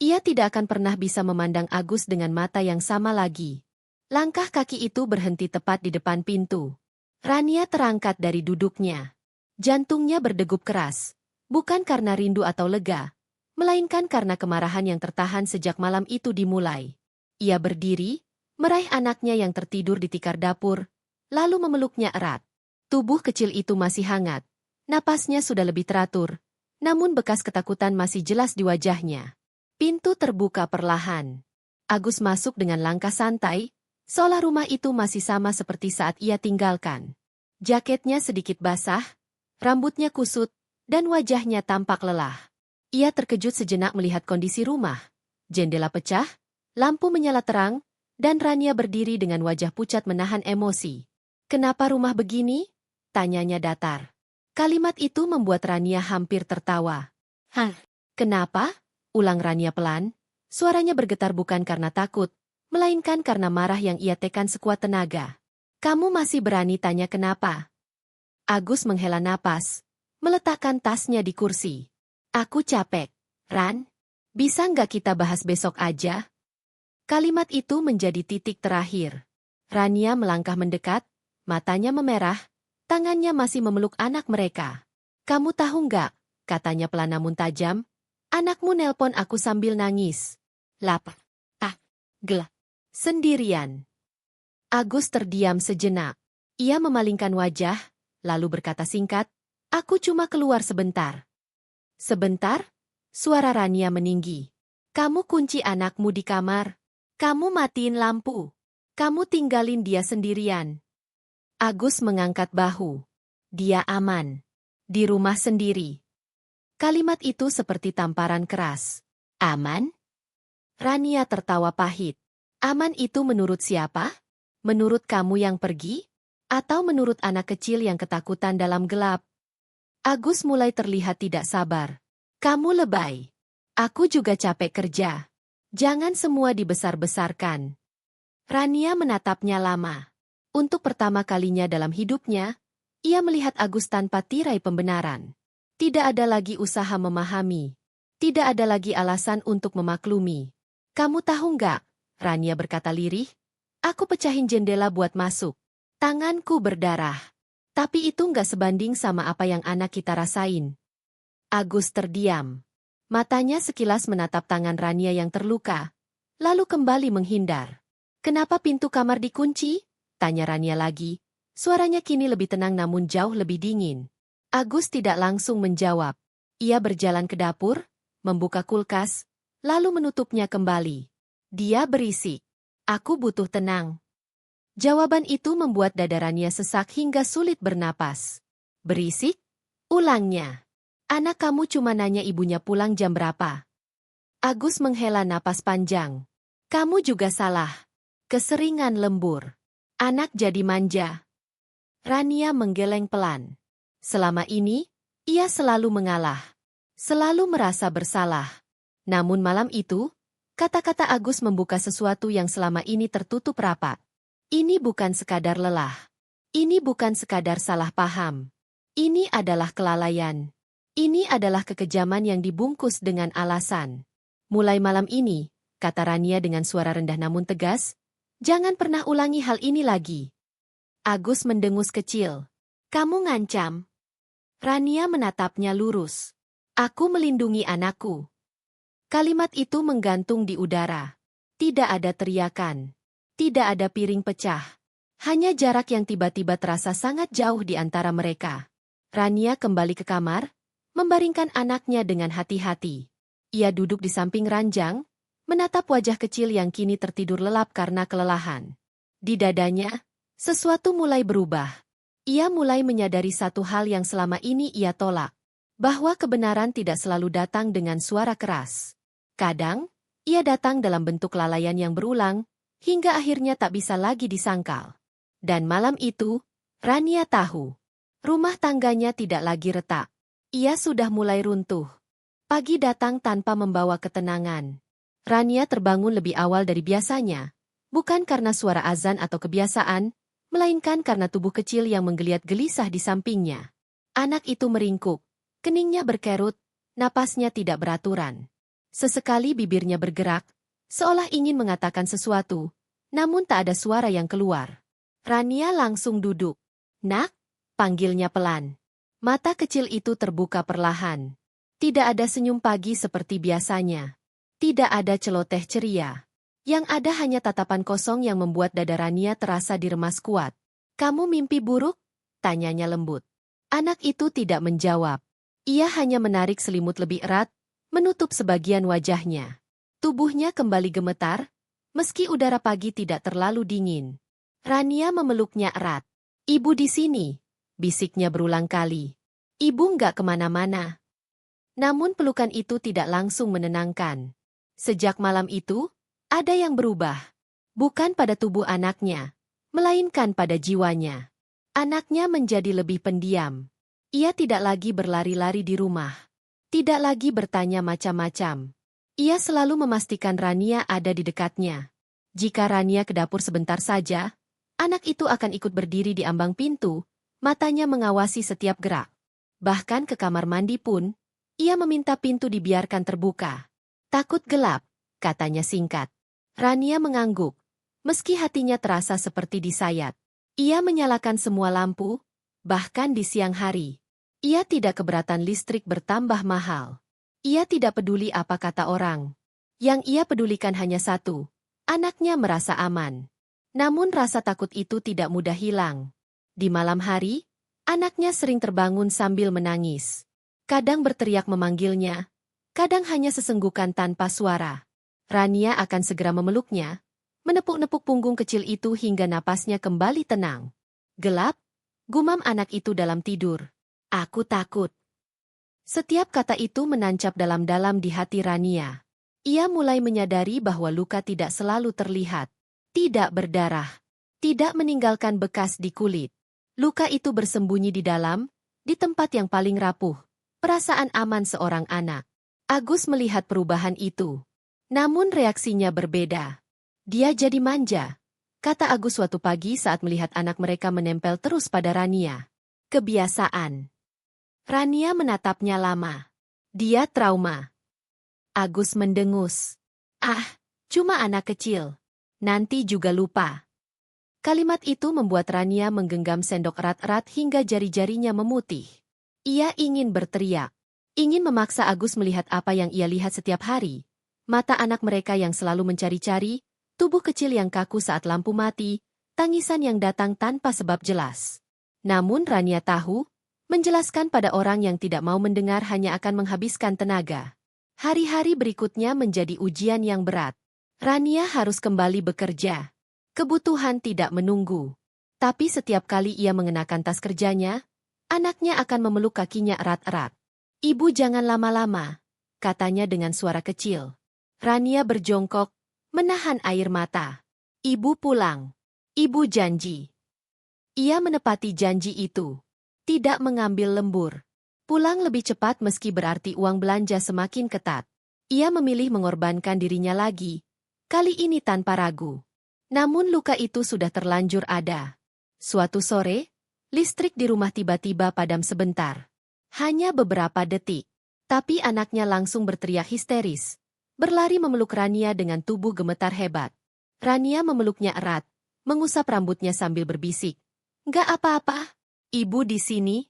ia tidak akan pernah bisa memandang Agus dengan mata yang sama lagi. Langkah kaki itu berhenti tepat di depan pintu. Rania terangkat dari duduknya. Jantungnya berdegup keras, bukan karena rindu atau lega, melainkan karena kemarahan yang tertahan sejak malam itu dimulai. Ia berdiri, meraih anaknya yang tertidur di tikar dapur, lalu memeluknya erat. Tubuh kecil itu masih hangat, napasnya sudah lebih teratur, namun bekas ketakutan masih jelas di wajahnya. Pintu terbuka perlahan. Agus masuk dengan langkah santai, seolah rumah itu masih sama seperti saat ia tinggalkan. Jaketnya sedikit basah, rambutnya kusut, dan wajahnya tampak lelah. Ia terkejut sejenak melihat kondisi rumah. Jendela pecah, lampu menyala terang, dan Rania berdiri dengan wajah pucat menahan emosi. "Kenapa rumah begini?" tanyanya datar. Kalimat itu membuat Rania hampir tertawa. "Hah? Kenapa?" ulang Rania pelan. Suaranya bergetar bukan karena takut, melainkan karena marah yang ia tekan sekuat tenaga. Kamu masih berani tanya kenapa? Agus menghela napas, meletakkan tasnya di kursi. Aku capek, Ran. Bisa nggak kita bahas besok aja? Kalimat itu menjadi titik terakhir. Rania melangkah mendekat, matanya memerah, tangannya masih memeluk anak mereka. Kamu tahu nggak, katanya pelan namun tajam, anakmu nelpon aku sambil nangis. Lap. Gelap. Sendirian. Agus terdiam sejenak. Ia memalingkan wajah, lalu berkata singkat, aku cuma keluar sebentar. Sebentar? Suara Rania meninggi. Kamu kunci anakmu di kamar. Kamu matiin lampu. Kamu tinggalin dia sendirian. Agus mengangkat bahu. Dia aman. Di rumah sendiri. Kalimat itu seperti tamparan keras. Aman? Rania tertawa pahit. Aman itu menurut siapa? Menurut kamu yang pergi? Atau menurut anak kecil yang ketakutan dalam gelap? Agus mulai terlihat tidak sabar. Kamu lebay. Aku juga capek kerja. Jangan semua dibesar-besarkan. Rania menatapnya lama. Untuk pertama kalinya dalam hidupnya, ia melihat Agus tanpa tirai pembenaran. Tidak ada lagi usaha memahami. Tidak ada lagi alasan untuk memaklumi. Kamu tahu nggak? Rania berkata lirih. Aku pecahin jendela buat masuk. Tanganku berdarah. Tapi itu nggak sebanding sama apa yang anak kita rasain. Agus terdiam. Matanya sekilas menatap tangan Rania yang terluka, lalu kembali menghindar. Kenapa pintu kamar dikunci? Tanya Rania lagi. Suaranya kini lebih tenang namun jauh lebih dingin. Agus tidak langsung menjawab. Ia berjalan ke dapur, membuka kulkas, lalu menutupnya kembali. Dia berisik. Aku butuh tenang. Jawaban itu membuat dada Rania sesak hingga sulit bernapas. Berisik? Ulangnya. Anak kamu cuma nanya ibunya pulang jam berapa. Agus menghela napas panjang. Kamu juga salah. Keseringan lembur. Anak jadi manja. Rania menggeleng pelan. Selama ini, ia selalu mengalah. Selalu merasa bersalah. Namun malam itu, kata-kata Agus membuka sesuatu yang selama ini tertutup rapat. Ini bukan sekadar lelah. Ini bukan sekadar salah paham. Ini adalah kelalaian. Ini adalah kekejaman yang dibungkus dengan alasan. Mulai malam ini, kata Rania dengan suara rendah namun tegas, jangan pernah ulangi hal ini lagi. Agus mendengus kecil. Kamu ngancam. Rania menatapnya lurus. Aku melindungi anakku. Kalimat itu menggantung di udara. Tidak ada teriakan. Tidak ada piring pecah. Hanya jarak yang tiba-tiba terasa sangat jauh di antara mereka. Rania kembali ke kamar, membaringkan anaknya dengan hati-hati. Ia duduk di samping ranjang, menatap wajah kecil yang kini tertidur lelap karena kelelahan. Di dadanya, sesuatu mulai berubah. Ia mulai menyadari satu hal yang selama ini ia tolak. Bahwa kebenaran tidak selalu datang dengan suara keras. Kadang, ia datang dalam bentuk kelalaian yang berulang, hingga akhirnya tak bisa lagi disangkal. Dan malam itu, Rania tahu. Rumah tangganya tidak lagi retak. Ia sudah mulai runtuh. Pagi datang tanpa membawa ketenangan. Rania terbangun lebih awal dari biasanya. Bukan karena suara azan atau kebiasaan, melainkan karena tubuh kecil yang menggeliat gelisah di sampingnya. Anak itu meringkuk. Keningnya berkerut, napasnya tidak beraturan. Sesekali bibirnya bergerak, seolah ingin mengatakan sesuatu, namun tak ada suara yang keluar. Rania langsung duduk. Nak, panggilnya pelan. Mata kecil itu terbuka perlahan. Tidak ada senyum pagi seperti biasanya. Tidak ada celoteh ceria. Yang ada hanya tatapan kosong yang membuat dada Rania terasa diremas kuat. Kamu mimpi buruk? Tanyanya lembut. Anak itu tidak menjawab. Ia hanya menarik selimut lebih erat, menutup sebagian wajahnya. Tubuhnya kembali gemetar, meski udara pagi tidak terlalu dingin. Rania memeluknya erat. Ibu di sini, bisiknya berulang kali. Ibu nggak kemana-mana. Namun pelukan itu tidak langsung menenangkan. Sejak malam itu, ada yang berubah. Bukan pada tubuh anaknya, melainkan pada jiwanya. Anaknya menjadi lebih pendiam. Ia tidak lagi berlari-lari di rumah. Tidak lagi bertanya macam-macam. Ia selalu memastikan Rania ada di dekatnya. Jika Rania ke dapur sebentar saja, anak itu akan ikut berdiri di ambang pintu, matanya mengawasi setiap gerak. Bahkan ke kamar mandi pun, ia meminta pintu dibiarkan terbuka. Takut gelap, katanya singkat. Rania mengangguk, meski hatinya terasa seperti disayat. Ia menyalakan semua lampu, bahkan di siang hari. Ia tidak keberatan listrik bertambah mahal. Ia tidak peduli apa kata orang. Yang ia pedulikan hanya satu, anaknya merasa aman. Namun rasa takut itu tidak mudah hilang. Di malam hari, anaknya sering terbangun sambil menangis. Kadang berteriak memanggilnya, kadang hanya sesenggukan tanpa suara. Rania akan segera memeluknya, menepuk-nepuk punggung kecil itu hingga napasnya kembali tenang. Gelap, gumam anak itu dalam tidur. Aku takut. Setiap kata itu menancap dalam-dalam di hati Rania. Ia mulai menyadari bahwa luka tidak selalu terlihat. Tidak berdarah. Tidak meninggalkan bekas di kulit. Luka itu bersembunyi di dalam, di tempat yang paling rapuh. Perasaan aman seorang anak. Agus melihat perubahan itu. Namun reaksinya berbeda. Dia jadi manja, kata Agus suatu pagi saat melihat anak mereka menempel terus pada Rania. Kebiasaan. Rania menatapnya lama. Dia trauma. Agus mendengus. Ah, cuma anak kecil. Nanti juga lupa. Kalimat itu membuat Rania menggenggam sendok erat-erat hingga jari-jarinya memutih. Ia ingin berteriak. Ingin memaksa Agus melihat apa yang ia lihat setiap hari. Mata anak mereka yang selalu mencari-cari, tubuh kecil yang kaku saat lampu mati, tangisan yang datang tanpa sebab jelas. Namun Rania tahu, menjelaskan pada orang yang tidak mau mendengar hanya akan menghabiskan tenaga. Hari-hari berikutnya menjadi ujian yang berat. Rania harus kembali bekerja. Kebutuhan tidak menunggu. Tapi setiap kali ia mengenakan tas kerjanya, anaknya akan memeluk kakinya erat-erat. Ibu jangan lama-lama, katanya dengan suara kecil. Rania berjongkok, menahan air mata. Ibu pulang. Ibu janji. Ia menepati janji itu. Tidak mengambil lembur. Pulang lebih cepat meski berarti uang belanja semakin ketat. Ia memilih mengorbankan dirinya lagi. Kali ini tanpa ragu. Namun luka itu sudah terlanjur ada. Suatu sore, listrik di rumah tiba-tiba padam sebentar. Hanya beberapa detik. Tapi anaknya langsung berteriak histeris. Berlari memeluk Rania dengan tubuh gemetar hebat. Rania memeluknya erat, mengusap rambutnya sambil berbisik. Nggak apa-apa, ibu di sini.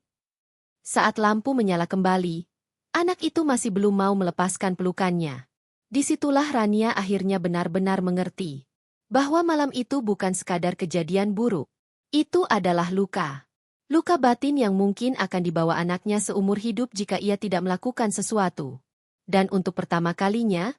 Saat lampu menyala kembali, anak itu masih belum mau melepaskan pelukannya. Disitulah Rania akhirnya benar-benar mengerti. Bahwa malam itu bukan sekadar kejadian buruk. Itu adalah luka. Luka batin yang mungkin akan dibawa anaknya seumur hidup jika ia tidak melakukan sesuatu. Dan untuk pertama kalinya,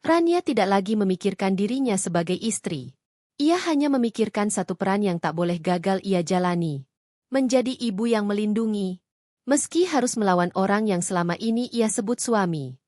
Rania tidak lagi memikirkan dirinya sebagai istri. Ia hanya memikirkan satu peran yang tak boleh gagal ia jalani. Menjadi ibu yang melindungi. Meski harus melawan orang yang selama ini ia sebut suami.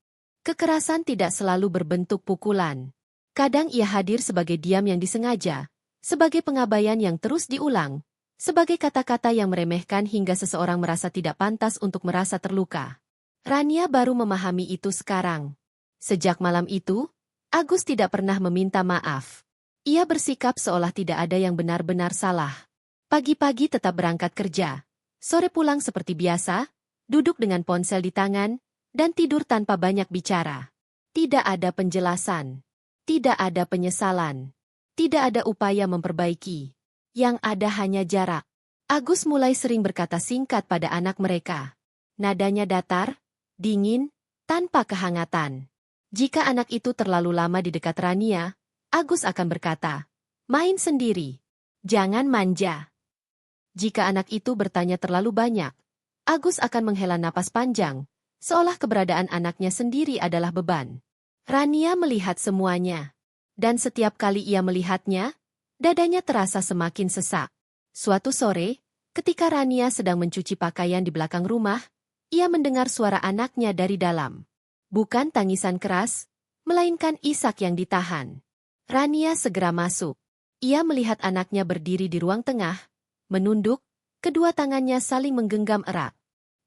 Kekerasan tidak selalu berbentuk pukulan. Kadang ia hadir sebagai diam yang disengaja, sebagai pengabaian yang terus diulang, sebagai kata-kata yang meremehkan hingga seseorang merasa tidak pantas untuk merasa terluka. Rania baru memahami itu sekarang. Sejak malam itu, Agus tidak pernah meminta maaf. Ia bersikap seolah tidak ada yang benar-benar salah. Pagi-pagi tetap berangkat kerja, sore pulang seperti biasa, duduk dengan ponsel di tangan, dan tidur tanpa banyak bicara. Tidak ada penjelasan. Tidak ada penyesalan. Tidak ada upaya memperbaiki. Yang ada hanya jarak. Agus mulai sering berkata singkat pada anak mereka. Nadanya datar, dingin, tanpa kehangatan. Jika anak itu terlalu lama di dekat Rania, Agus akan berkata, main sendiri. Jangan manja. Jika anak itu bertanya terlalu banyak, Agus akan menghela napas panjang, seolah keberadaan anaknya sendiri adalah beban. Rania melihat semuanya. Dan setiap kali ia melihatnya, dadanya terasa semakin sesak. Suatu sore, ketika Rania sedang mencuci pakaian di belakang rumah, ia mendengar suara anaknya dari dalam. Bukan tangisan keras, melainkan isak yang ditahan. Rania segera masuk. Ia melihat anaknya berdiri di ruang tengah, menunduk, kedua tangannya saling menggenggam erat.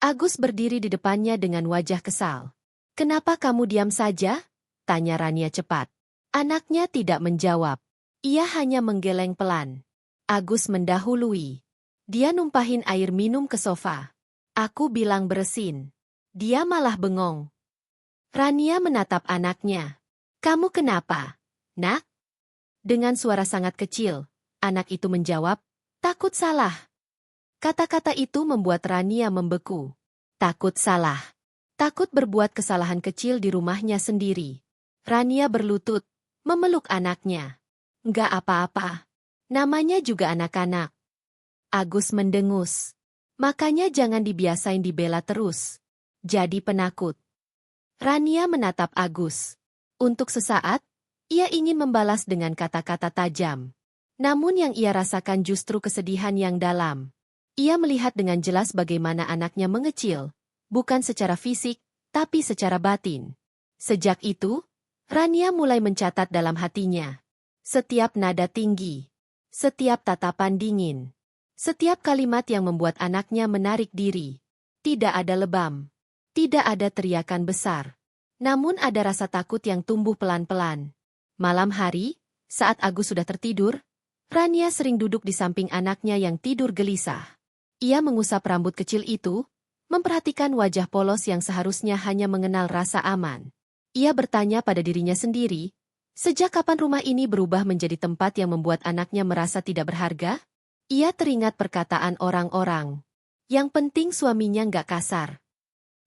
Agus berdiri di depannya dengan wajah kesal. "Kenapa kamu diam saja?" tanya Rania cepat. Anaknya tidak menjawab. Ia hanya menggeleng pelan. Agus mendahului. Dia numpahin air minum ke sofa. Aku bilang beresin. Dia malah bengong. Rania menatap anaknya. Kamu kenapa, nak? Dengan suara sangat kecil, anak itu menjawab, takut salah. Kata-kata itu membuat Rania membeku. Takut salah. Takut berbuat kesalahan kecil di rumahnya sendiri. Rania berlutut, memeluk anaknya. Nggak apa-apa. Namanya juga anak-anak. Agus mendengus. Makanya jangan dibiasain dibela terus. Jadi penakut. Rania menatap Agus. Untuk sesaat, ia ingin membalas dengan kata-kata tajam. Namun yang ia rasakan justru kesedihan yang dalam. Ia melihat dengan jelas bagaimana anaknya mengecil, bukan secara fisik, tapi secara batin. Sejak itu, Rania mulai mencatat dalam hatinya. Setiap nada tinggi. Setiap tatapan dingin. Setiap kalimat yang membuat anaknya menarik diri. Tidak ada lebam. Tidak ada teriakan besar. Namun ada rasa takut yang tumbuh pelan-pelan. Malam hari, saat Agus sudah tertidur, Rania sering duduk di samping anaknya yang tidur gelisah. Ia mengusap rambut kecil itu, memperhatikan wajah polos yang seharusnya hanya mengenal rasa aman. Ia bertanya pada dirinya sendiri, sejak kapan rumah ini berubah menjadi tempat yang membuat anaknya merasa tidak berharga? Ia teringat perkataan orang-orang. Yang penting suaminya nggak kasar.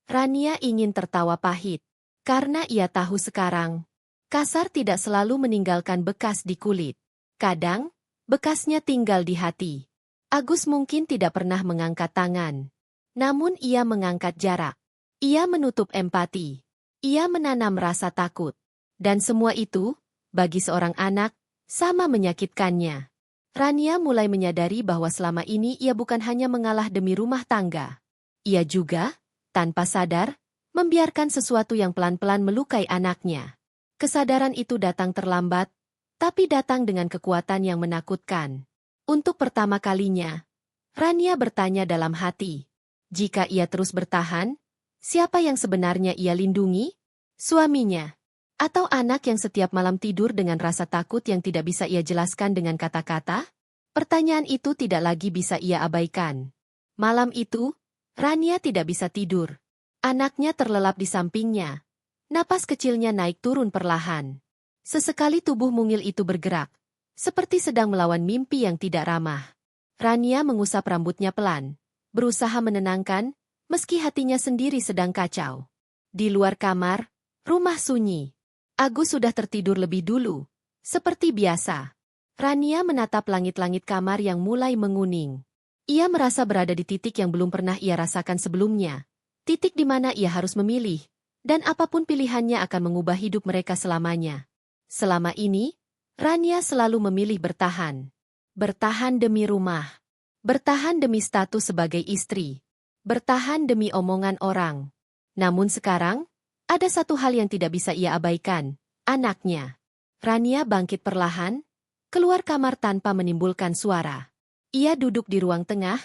Rania ingin tertawa pahit. Karena ia tahu sekarang, kasar tidak selalu meninggalkan bekas di kulit. Kadang, bekasnya tinggal di hati. Agus mungkin tidak pernah mengangkat tangan. Namun ia mengangkat jarak. Ia menutup empati. Ia menanam rasa takut. Dan semua itu, bagi seorang anak, sama menyakitkannya. Rania mulai menyadari bahwa selama ini ia bukan hanya mengalah demi rumah tangga. Ia juga, tanpa sadar, membiarkan sesuatu yang pelan-pelan melukai anaknya. Kesadaran itu datang terlambat, tapi datang dengan kekuatan yang menakutkan. Untuk pertama kalinya, Rania bertanya dalam hati, jika ia terus bertahan, siapa yang sebenarnya ia lindungi? Suaminya. Atau anak yang setiap malam tidur dengan rasa takut yang tidak bisa ia jelaskan dengan kata-kata? Pertanyaan itu tidak lagi bisa ia abaikan. Malam itu, Rania tidak bisa tidur. Anaknya terlelap di sampingnya. Napas kecilnya naik turun perlahan. Sesekali tubuh mungil itu bergerak, seperti sedang melawan mimpi yang tidak ramah. Rania mengusap rambutnya pelan, berusaha menenangkan, meski hatinya sendiri sedang kacau. Di luar kamar, rumah sunyi. Agus sudah tertidur lebih dulu. Seperti biasa, Rania menatap langit-langit kamar yang mulai menguning. Ia merasa berada di titik yang belum pernah ia rasakan sebelumnya. Titik di mana ia harus memilih, dan apapun pilihannya akan mengubah hidup mereka selamanya. Selama ini, Rania selalu memilih bertahan. Bertahan demi rumah. Bertahan demi status sebagai istri. Bertahan demi omongan orang. Namun sekarang, ada satu hal yang tidak bisa ia abaikan, anaknya. Rania bangkit perlahan, keluar kamar tanpa menimbulkan suara. Ia duduk di ruang tengah,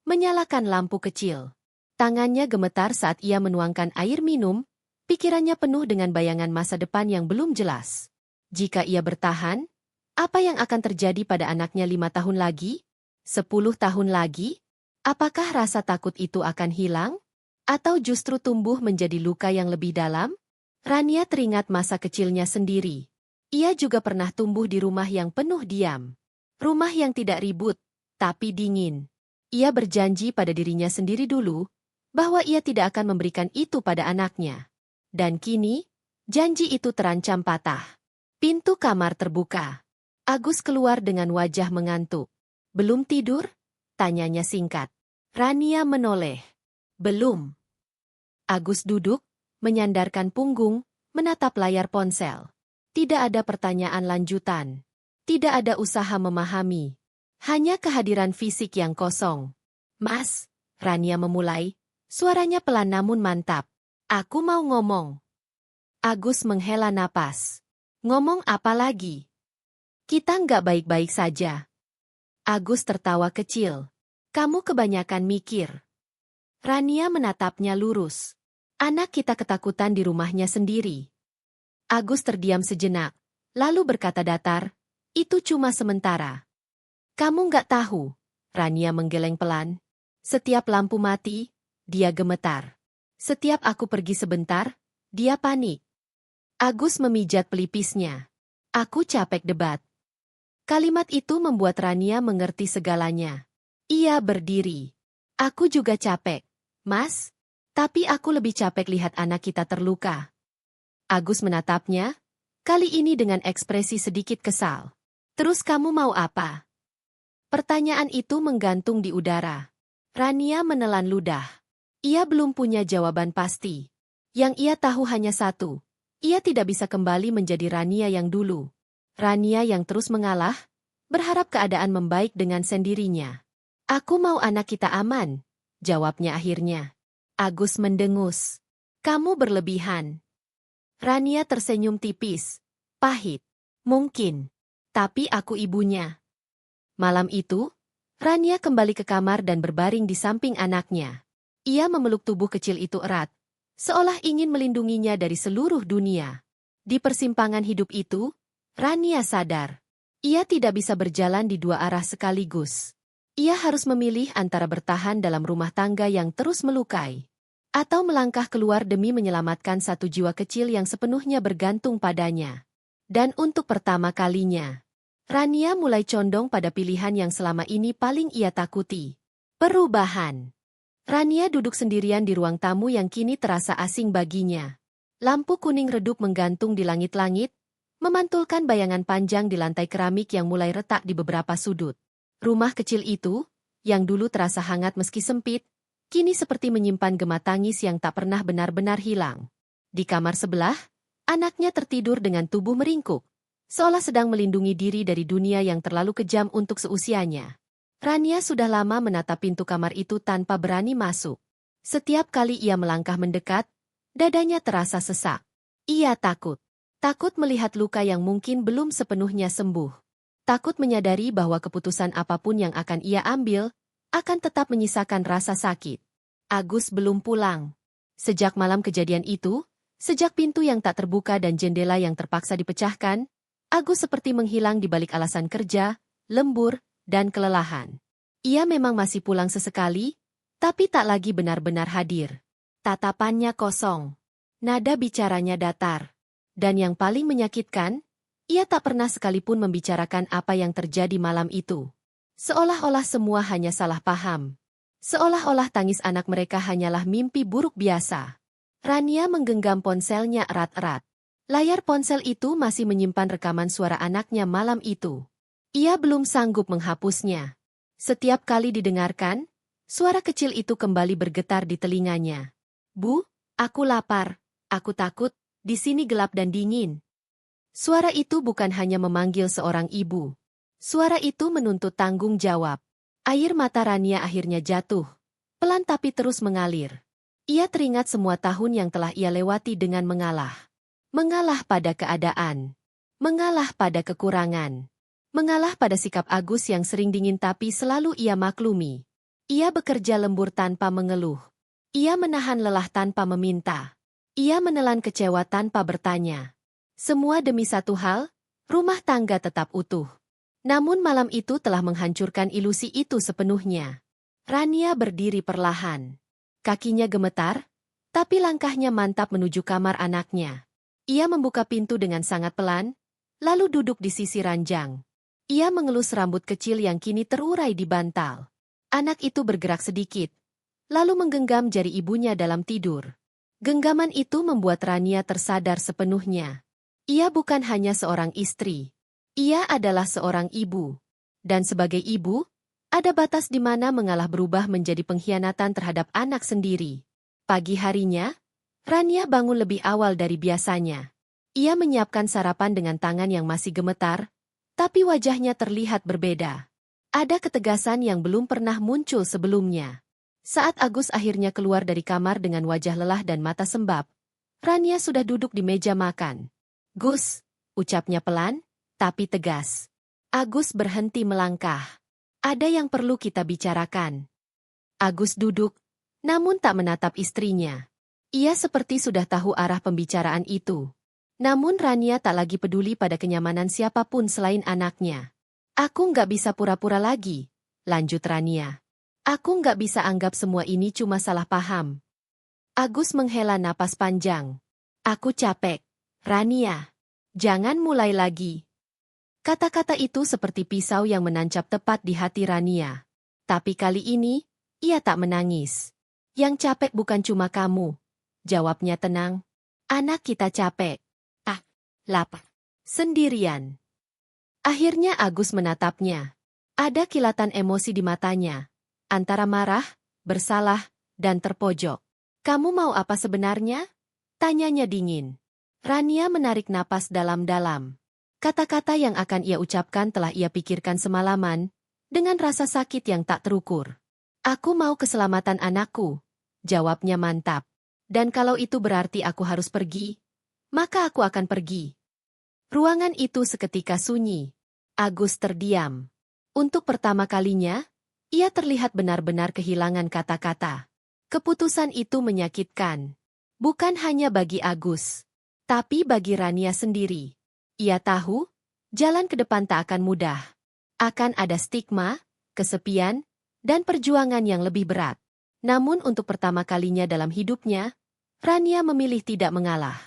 menyalakan lampu kecil. Tangannya gemetar saat ia menuangkan air minum, pikirannya penuh dengan bayangan masa depan yang belum jelas. Jika ia bertahan, apa yang akan terjadi pada anaknya 5 tahun lagi? 10 tahun lagi? Apakah rasa takut itu akan hilang? Atau justru tumbuh menjadi luka yang lebih dalam? Rania teringat masa kecilnya sendiri. Ia juga pernah tumbuh di rumah yang penuh diam. Rumah yang tidak ribut, tapi dingin. Ia berjanji pada dirinya sendiri dulu, bahwa ia tidak akan memberikan itu pada anaknya. Dan kini, janji itu terancam patah. Pintu kamar terbuka. Agus keluar dengan wajah mengantuk. Belum tidur? Tanyanya singkat. Rania menoleh. Belum. Agus duduk, menyandarkan punggung, menatap layar ponsel. Tidak ada pertanyaan lanjutan. Tidak ada usaha memahami. Hanya kehadiran fisik yang kosong. Mas, Rania memulai, suaranya pelan namun mantap. Aku mau ngomong. Agus menghela napas. Ngomong apa lagi? Kita nggak baik-baik saja. Agus tertawa kecil. Kamu kebanyakan mikir. Rania menatapnya lurus. Anak kita ketakutan di rumahnya sendiri. Agus terdiam sejenak, lalu berkata datar, itu cuma sementara. Kamu nggak tahu. Rania menggeleng pelan. Setiap lampu mati, dia gemetar. Setiap aku pergi sebentar, dia panik. Agus memijat pelipisnya. Aku capek debat. Kalimat itu membuat Rania mengerti segalanya. Ia berdiri. Aku juga capek, Mas. Tapi aku lebih capek lihat anak kita terluka. Agus menatapnya, kali ini dengan ekspresi sedikit kesal. Terus kamu mau apa? Pertanyaan itu menggantung di udara. Rania menelan ludah. Ia belum punya jawaban pasti. Yang ia tahu hanya satu. Ia tidak bisa kembali menjadi Rania yang dulu. Rania yang terus mengalah, berharap keadaan membaik dengan sendirinya. Aku mau anak kita aman, jawabnya akhirnya. Agus mendengus. Kamu berlebihan. Rania tersenyum tipis. Pahit. Mungkin. Tapi aku ibunya. Malam itu, Rania kembali ke kamar dan berbaring di samping anaknya. Ia memeluk tubuh kecil itu erat, seolah ingin melindunginya dari seluruh dunia. Di persimpangan hidup itu, Rania sadar. Ia tidak bisa berjalan di dua arah sekaligus. Ia harus memilih antara bertahan dalam rumah tangga yang terus melukai, atau melangkah keluar demi menyelamatkan satu jiwa kecil yang sepenuhnya bergantung padanya. Dan untuk pertama kalinya, Rania mulai condong pada pilihan yang selama ini paling ia takuti. Perubahan. Rania duduk sendirian di ruang tamu yang kini terasa asing baginya. Lampu kuning redup menggantung di langit-langit, memantulkan bayangan panjang di lantai keramik yang mulai retak di beberapa sudut. Rumah kecil itu, yang dulu terasa hangat meski sempit, kini seperti menyimpan gema tangis yang tak pernah benar-benar hilang. Di kamar sebelah, anaknya tertidur dengan tubuh meringkuk, seolah sedang melindungi diri dari dunia yang terlalu kejam untuk seusianya. Rania sudah lama menatap pintu kamar itu tanpa berani masuk. Setiap kali ia melangkah mendekat, dadanya terasa sesak. Ia takut. Takut melihat luka yang mungkin belum sepenuhnya sembuh. Takut menyadari bahwa keputusan apapun yang akan ia ambil, akan tetap menyisakan rasa sakit. Agus belum pulang. Sejak malam kejadian itu, sejak pintu yang tak terbuka dan jendela yang terpaksa dipecahkan, Agus seperti menghilang di balik alasan kerja, lembur, dan kelelahan. Ia memang masih pulang sesekali, tapi tak lagi benar-benar hadir. Tatapannya kosong. Nada bicaranya datar. Dan yang paling menyakitkan, ia tak pernah sekalipun membicarakan apa yang terjadi malam itu. Seolah-olah semua hanya salah paham. Seolah-olah tangis anak mereka hanyalah mimpi buruk biasa. Rania menggenggam ponselnya erat-erat. Layar ponsel itu masih menyimpan rekaman suara anaknya malam itu. Ia belum sanggup menghapusnya. Setiap kali didengarkan, suara kecil itu kembali bergetar di telinganya. Bu, aku lapar, aku takut, di sini gelap dan dingin. Suara itu bukan hanya memanggil seorang ibu. Suara itu menuntut tanggung jawab. Air mata Rania akhirnya jatuh. Pelan tapi terus mengalir. Ia teringat semua tahun yang telah ia lewati dengan mengalah. Mengalah pada keadaan. Mengalah pada kekurangan. Mengalah pada sikap Agus yang sering dingin tapi selalu ia maklumi. Ia bekerja lembur tanpa mengeluh. Ia menahan lelah tanpa meminta. Ia menelan kecewa tanpa bertanya. Semua demi satu hal, rumah tangga tetap utuh. Namun malam itu telah menghancurkan ilusi itu sepenuhnya. Rania berdiri perlahan. Kakinya gemetar, tapi langkahnya mantap menuju kamar anaknya. Ia membuka pintu dengan sangat pelan, lalu duduk di sisi ranjang. Ia mengelus rambut kecil yang kini terurai di bantal. Anak itu bergerak sedikit, lalu menggenggam jari ibunya dalam tidur. Genggaman itu membuat Rania tersadar sepenuhnya. Ia bukan hanya seorang istri. Ia adalah seorang ibu. Dan sebagai ibu, ada batas di mana mengalah berubah menjadi pengkhianatan terhadap anak sendiri. Pagi harinya, Rania bangun lebih awal dari biasanya. Ia menyiapkan sarapan dengan tangan yang masih gemetar, tapi wajahnya terlihat berbeda. Ada ketegasan yang belum pernah muncul sebelumnya. Saat Agus akhirnya keluar dari kamar dengan wajah lelah dan mata sembab, Rania sudah duduk di meja makan. Gus, ucapnya pelan, tapi tegas. Agus berhenti melangkah. Ada yang perlu kita bicarakan. Agus duduk, namun tak menatap istrinya. Ia seperti sudah tahu arah pembicaraan itu. Namun Rania tak lagi peduli pada kenyamanan siapapun selain anaknya. Aku nggak bisa pura-pura lagi, lanjut Rania. Aku nggak bisa anggap semua ini cuma salah paham. Agus menghela napas panjang. Aku capek. Rania, jangan mulai lagi. Kata-kata itu seperti pisau yang menancap tepat di hati Rania. Tapi kali ini, ia tak menangis. Yang capek bukan cuma kamu. Jawabnya tenang. Anak kita capek. Lapar. Sendirian. Akhirnya Agus menatapnya. Ada kilatan emosi di matanya. Antara marah, bersalah, dan terpojok. Kamu mau apa sebenarnya? Tanyanya dingin. Rania menarik napas dalam-dalam. Kata-kata yang akan ia ucapkan telah ia pikirkan semalaman, dengan rasa sakit yang tak terukur. Aku mau keselamatan anakku, jawabnya mantap. Dan kalau itu berarti aku harus pergi, maka aku akan pergi. Ruangan itu seketika sunyi. Agus terdiam. Untuk pertama kalinya, ia terlihat benar-benar kehilangan kata-kata. Keputusan itu menyakitkan. Bukan hanya bagi Agus, tapi bagi Rania sendiri. Ia tahu, jalan ke depan tak akan mudah. Akan ada stigma, kesepian, dan perjuangan yang lebih berat. Namun untuk pertama kalinya dalam hidupnya, Rania memilih tidak mengalah.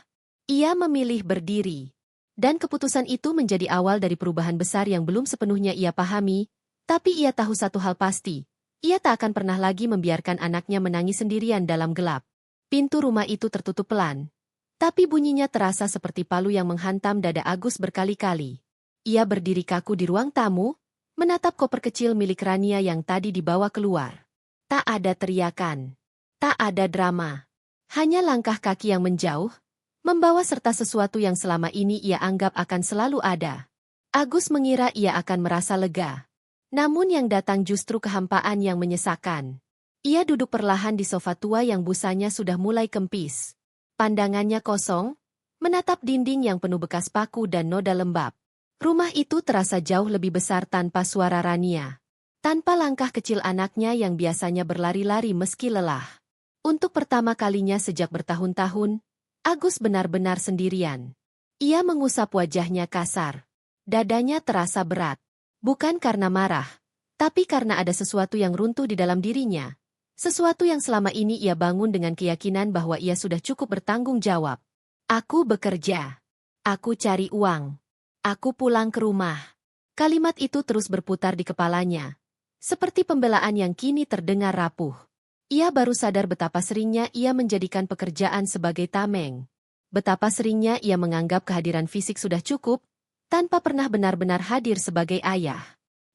Ia memilih berdiri. Dan keputusan itu menjadi awal dari perubahan besar yang belum sepenuhnya ia pahami, tapi ia tahu satu hal pasti. Ia tak akan pernah lagi membiarkan anaknya menangis sendirian dalam gelap. Pintu rumah itu tertutup pelan. Tapi bunyinya terasa seperti palu yang menghantam dada Agus berkali-kali. Ia berdiri kaku di ruang tamu, menatap koper kecil milik Rania yang tadi dibawa keluar. Tak ada teriakan. Tak ada drama. Hanya langkah kaki yang menjauh, membawa serta sesuatu yang selama ini ia anggap akan selalu ada. Agus mengira ia akan merasa lega. Namun yang datang justru kehampaan yang menyesakan. Ia duduk perlahan di sofa tua yang busanya sudah mulai kempis. Pandangannya kosong, menatap dinding yang penuh bekas paku dan noda lembab. Rumah itu terasa jauh lebih besar tanpa suara Rania. Tanpa langkah kecil anaknya yang biasanya berlari-lari meski lelah. Untuk pertama kalinya sejak bertahun-tahun, Agus benar-benar sendirian. Ia mengusap wajahnya kasar. Dadanya terasa berat. Bukan karena marah, tapi karena ada sesuatu yang runtuh di dalam dirinya. Sesuatu yang selama ini ia bangun dengan keyakinan bahwa ia sudah cukup bertanggung jawab. Aku bekerja. Aku cari uang. Aku pulang ke rumah. Kalimat itu terus berputar di kepalanya. Seperti pembelaan yang kini terdengar rapuh. Ia baru sadar betapa seringnya ia menjadikan pekerjaan sebagai tameng. Betapa seringnya ia menganggap kehadiran fisik sudah cukup, tanpa pernah benar-benar hadir sebagai ayah.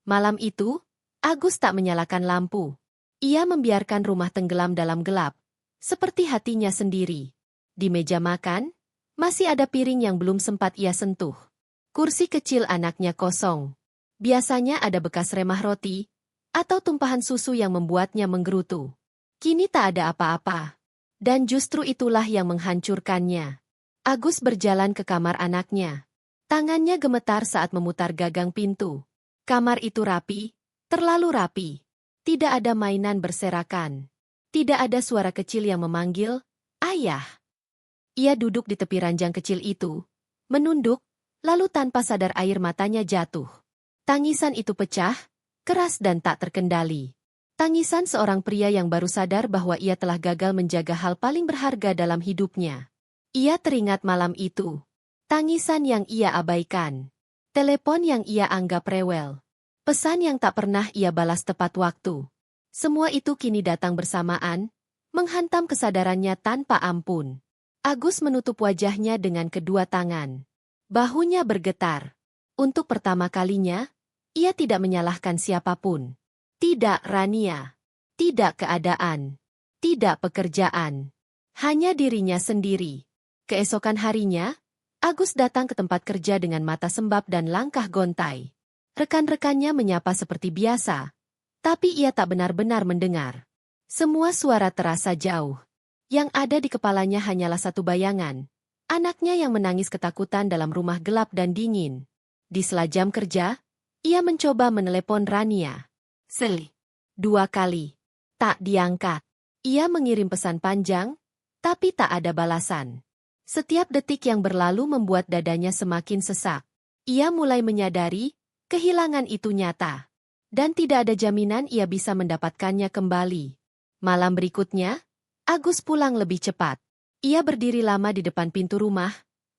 Malam itu, Agus tak menyalakan lampu. Ia membiarkan rumah tenggelam dalam gelap, seperti hatinya sendiri. Di meja makan, masih ada piring yang belum sempat ia sentuh. Kursi kecil anaknya kosong. Biasanya ada bekas remah roti, atau tumpahan susu yang membuatnya menggerutu. Kini tak ada apa-apa. Dan justru itulah yang menghancurkannya. Agus berjalan ke kamar anaknya. Tangannya gemetar saat memutar gagang pintu. Kamar itu rapi, terlalu rapi. Tidak ada mainan berserakan. Tidak ada suara kecil yang memanggil, "Ayah." Ia duduk di tepi ranjang kecil itu, menunduk, lalu tanpa sadar air matanya jatuh. Tangisan itu pecah, keras dan tak terkendali. Tangisan seorang pria yang baru sadar bahwa ia telah gagal menjaga hal paling berharga dalam hidupnya. Ia teringat malam itu. Tangisan yang ia abaikan. Telepon yang ia anggap rewel. Pesan yang tak pernah ia balas tepat waktu. Semua itu kini datang bersamaan, menghantam kesadarannya tanpa ampun. Agus menutup wajahnya dengan kedua tangan. Bahunya bergetar. Untuk pertama kalinya, ia tidak menyalahkan siapapun. Tidak Rania. Tidak keadaan. Tidak pekerjaan. Hanya dirinya sendiri. Keesokan harinya, Agus datang ke tempat kerja dengan mata sembab dan langkah gontai. Rekan-rekannya menyapa seperti biasa, tapi ia tak benar-benar mendengar. Semua suara terasa jauh. Yang ada di kepalanya hanyalah satu bayangan. Anaknya yang menangis ketakutan dalam rumah gelap dan dingin. Di sela jam kerja, ia mencoba menelepon Rania. 2 kali. Tak diangkat. Ia mengirim pesan panjang, tapi tak ada balasan. Setiap detik yang berlalu membuat dadanya semakin sesak. Ia mulai menyadari, Kehilangan itu nyata. Dan tidak ada jaminan ia bisa mendapatkannya kembali. Malam berikutnya, Agus pulang lebih cepat. Ia berdiri lama di depan pintu rumah,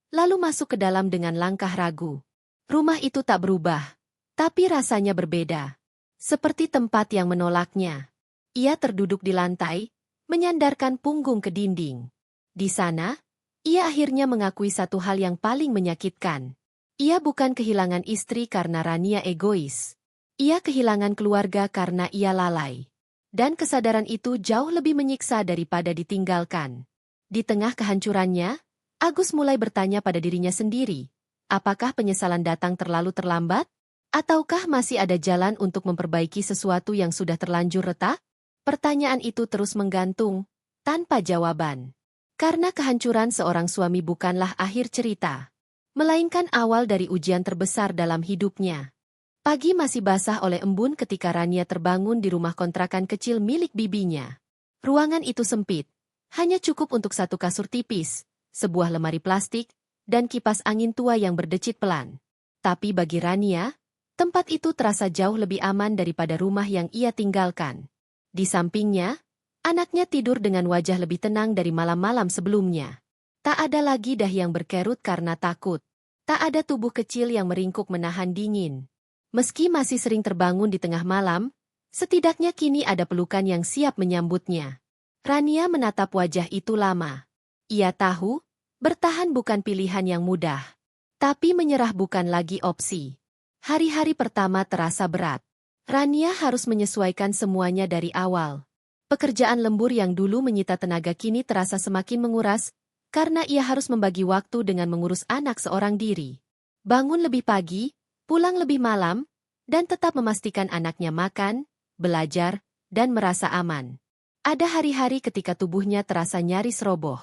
lalu masuk ke dalam dengan langkah ragu. Rumah itu tak berubah, tapi rasanya berbeda. Seperti tempat yang menolaknya. Ia terduduk di lantai, menyandarkan punggung ke dinding. Di sana, ia akhirnya mengakui satu hal yang paling menyakitkan. Ia bukan kehilangan istri karena Rania egois. Ia kehilangan keluarga karena ia lalai. Dan kesadaran itu jauh lebih menyiksa daripada ditinggalkan. Di tengah kehancurannya, Agus mulai bertanya pada dirinya sendiri, apakah penyesalan datang terlalu terlambat? Ataukah masih ada jalan untuk memperbaiki sesuatu yang sudah terlanjur retak? Pertanyaan itu terus menggantung, tanpa jawaban. Karena kehancuran seorang suami bukanlah akhir cerita, melainkan awal dari ujian terbesar dalam hidupnya. Pagi masih basah oleh embun ketika Rania terbangun di rumah kontrakan kecil milik bibinya. Ruangan itu sempit, hanya cukup untuk satu kasur tipis, sebuah lemari plastik, dan kipas angin tua yang berdecit pelan. Tapi bagi Rania, tempat itu terasa jauh lebih aman daripada rumah yang ia tinggalkan. Di sampingnya, anaknya tidur dengan wajah lebih tenang dari malam-malam sebelumnya. Tak ada lagi dahi yang berkerut karena takut. Tak ada tubuh kecil yang meringkuk menahan dingin. Meski masih sering terbangun di tengah malam, setidaknya kini ada pelukan yang siap menyambutnya. Rania menatap wajah itu lama. Ia tahu, bertahan bukan pilihan yang mudah. Tapi menyerah bukan lagi opsi. Hari-hari pertama terasa berat. Rania harus menyesuaikan semuanya dari awal. Pekerjaan lembur yang dulu menyita tenaga kini terasa semakin menguras, karena ia harus membagi waktu dengan mengurus anak seorang diri. Bangun lebih pagi, pulang lebih malam, dan tetap memastikan anaknya makan, belajar, dan merasa aman. Ada hari-hari ketika tubuhnya terasa nyaris roboh.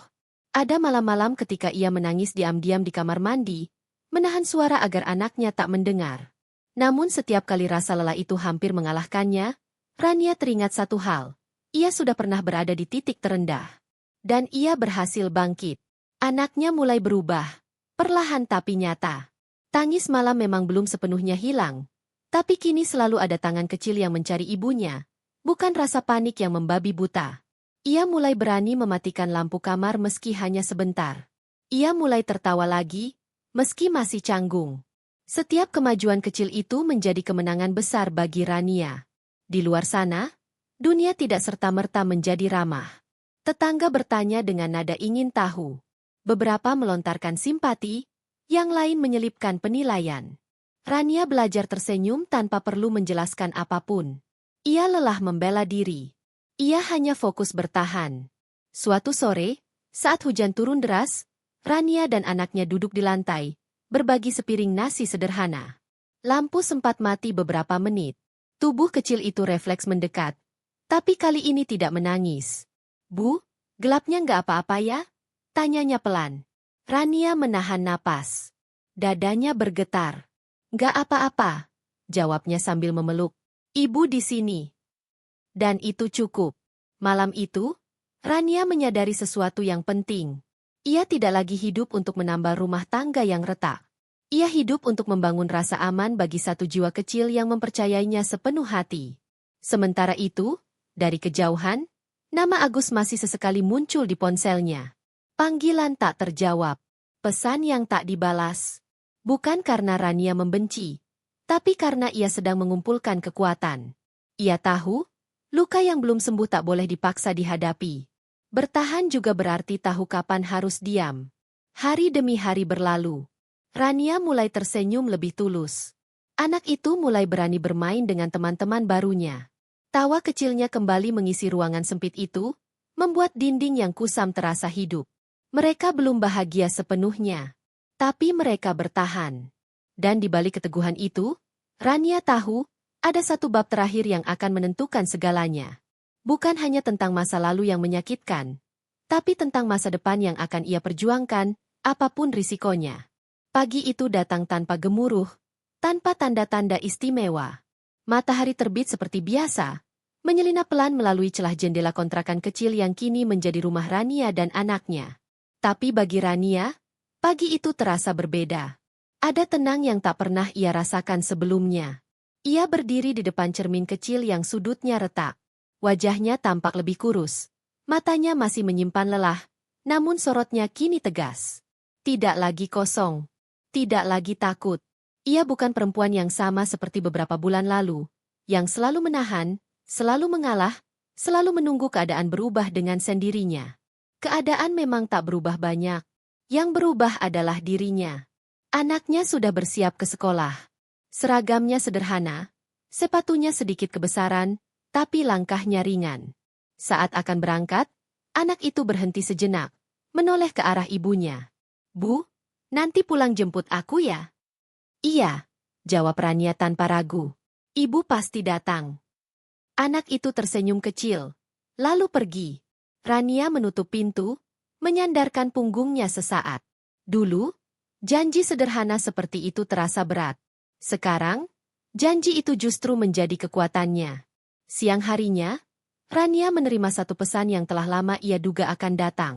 Ada malam-malam ketika ia menangis diam-diam di kamar mandi, menahan suara agar anaknya tak mendengar. Namun setiap kali rasa lelah itu hampir mengalahkannya, Rania teringat satu hal. Ia sudah pernah berada di titik terendah. Dan ia berhasil bangkit. Anaknya mulai berubah, perlahan tapi nyata. Tangis malam memang belum sepenuhnya hilang, tapi kini selalu ada tangan kecil yang mencari ibunya, bukan rasa panik yang membabi buta. Ia mulai berani mematikan lampu kamar meski hanya sebentar. Ia mulai tertawa lagi, meski masih canggung. Setiap kemajuan kecil itu menjadi kemenangan besar bagi Rania. Di luar sana, dunia tidak serta-merta menjadi ramah. Tetangga bertanya dengan nada ingin tahu. Beberapa melontarkan simpati, yang lain menyelipkan penilaian. Rania belajar tersenyum tanpa perlu menjelaskan apapun. Ia lelah membela diri. Ia hanya fokus bertahan. Suatu sore, saat hujan turun deras, Rania dan anaknya duduk di lantai, berbagi sepiring nasi sederhana. Lampu sempat mati beberapa menit. Tubuh kecil itu refleks mendekat, tapi kali ini tidak menangis. "Bu, gelapnya nggak apa-apa ya?" tanyanya pelan. Rania menahan napas. Dadanya bergetar. "Nggak apa-apa," jawabnya sambil memeluk. "Ibu di sini." Dan itu cukup. Malam itu, Rania menyadari sesuatu yang penting. Ia tidak lagi hidup untuk menambah rumah tangga yang retak. Ia hidup untuk membangun rasa aman bagi satu jiwa kecil yang mempercayainya sepenuh hati. Sementara itu, dari kejauhan, nama Agus masih sesekali muncul di ponselnya. Panggilan tak terjawab. Pesan yang tak dibalas. Bukan karena Rania membenci, tapi karena ia sedang mengumpulkan kekuatan. Ia tahu, luka yang belum sembuh tak boleh dipaksa dihadapi. Bertahan juga berarti tahu kapan harus diam. Hari demi hari berlalu. Rania mulai tersenyum lebih tulus. Anak itu mulai berani bermain dengan teman-teman barunya. Tawa kecilnya kembali mengisi ruangan sempit itu, membuat dinding yang kusam terasa hidup. Mereka belum bahagia sepenuhnya, tapi mereka bertahan. Dan di balik keteguhan itu, Rania tahu, ada satu bab terakhir yang akan menentukan segalanya. Bukan hanya tentang masa lalu yang menyakitkan, tapi tentang masa depan yang akan ia perjuangkan, apapun risikonya. Pagi itu datang tanpa gemuruh, tanpa tanda-tanda istimewa. Matahari terbit seperti biasa, menyelinap pelan melalui celah jendela kontrakan kecil yang kini menjadi rumah Rania dan anaknya. Tapi bagi Rania, pagi itu terasa berbeda. Ada tenang yang tak pernah ia rasakan sebelumnya. Ia berdiri di depan cermin kecil yang sudutnya retak. Wajahnya tampak lebih kurus. Matanya masih menyimpan lelah, namun sorotnya kini tegas. Tidak lagi kosong. Tidak lagi takut. Ia bukan perempuan yang sama seperti beberapa bulan lalu, yang selalu menahan, selalu mengalah, selalu menunggu keadaan berubah dengan sendirinya. Keadaan memang tak berubah banyak. Yang berubah adalah dirinya. Anaknya sudah bersiap ke sekolah. Seragamnya sederhana, sepatunya sedikit kebesaran, tapi langkahnya ringan. Saat akan berangkat, anak itu berhenti sejenak, menoleh ke arah ibunya. "Bu, nanti pulang jemput aku ya?" "Iya," jawab Rania tanpa ragu. "Ibu pasti datang." Anak itu tersenyum kecil, lalu pergi. Rania menutup pintu, menyandarkan punggungnya sesaat. Dulu, janji sederhana seperti itu terasa berat. Sekarang, janji itu justru menjadi kekuatannya. Siang harinya, Rania menerima satu pesan yang telah lama ia duga akan datang.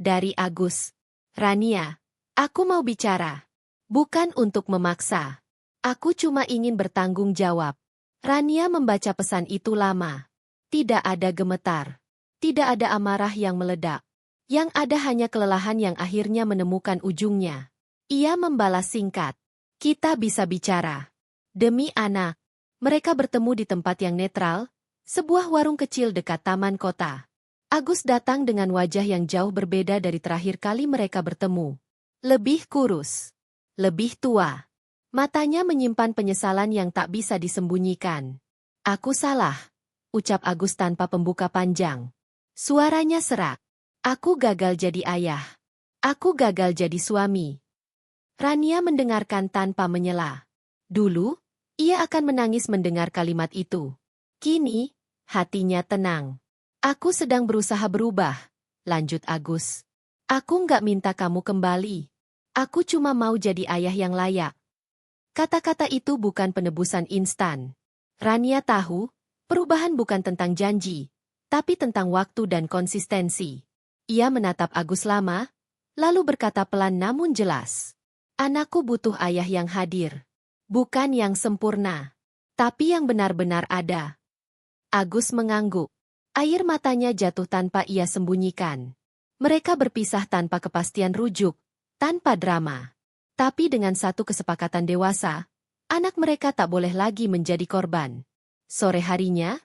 Dari Agus. "Rania, aku mau bicara. Bukan untuk memaksa. Aku cuma ingin bertanggung jawab." Rania membaca pesan itu lama. Tidak ada gemetar. Tidak ada amarah yang meledak. Yang ada hanya kelelahan yang akhirnya menemukan ujungnya. Ia membalas singkat. "Kita bisa bicara. Demi anak." Mereka bertemu di tempat yang netral, sebuah warung kecil dekat taman kota. Agus datang dengan wajah yang jauh berbeda dari terakhir kali mereka bertemu. Lebih kurus. Lebih tua. Matanya menyimpan penyesalan yang tak bisa disembunyikan. "Aku salah," ucap Agus tanpa pembuka panjang. Suaranya serak. "Aku gagal jadi ayah. Aku gagal jadi suami." Rania mendengarkan tanpa menyela. Dulu, ia akan menangis mendengar kalimat itu. Kini, hatinya tenang. "Aku sedang berusaha berubah," lanjut Agus. "Aku nggak minta kamu kembali. Aku cuma mau jadi ayah yang layak." Kata-kata itu bukan penebusan instan. Rania tahu, perubahan bukan tentang janji, tapi tentang waktu dan konsistensi. Ia menatap Agus lama, lalu berkata pelan namun jelas. "Anakku butuh ayah yang hadir. Bukan yang sempurna, tapi yang benar-benar ada." Agus mengangguk. Air matanya jatuh tanpa ia sembunyikan. Mereka berpisah tanpa kepastian rujuk, tanpa drama. Tapi dengan satu kesepakatan dewasa, anak mereka tak boleh lagi menjadi korban. Sore harinya,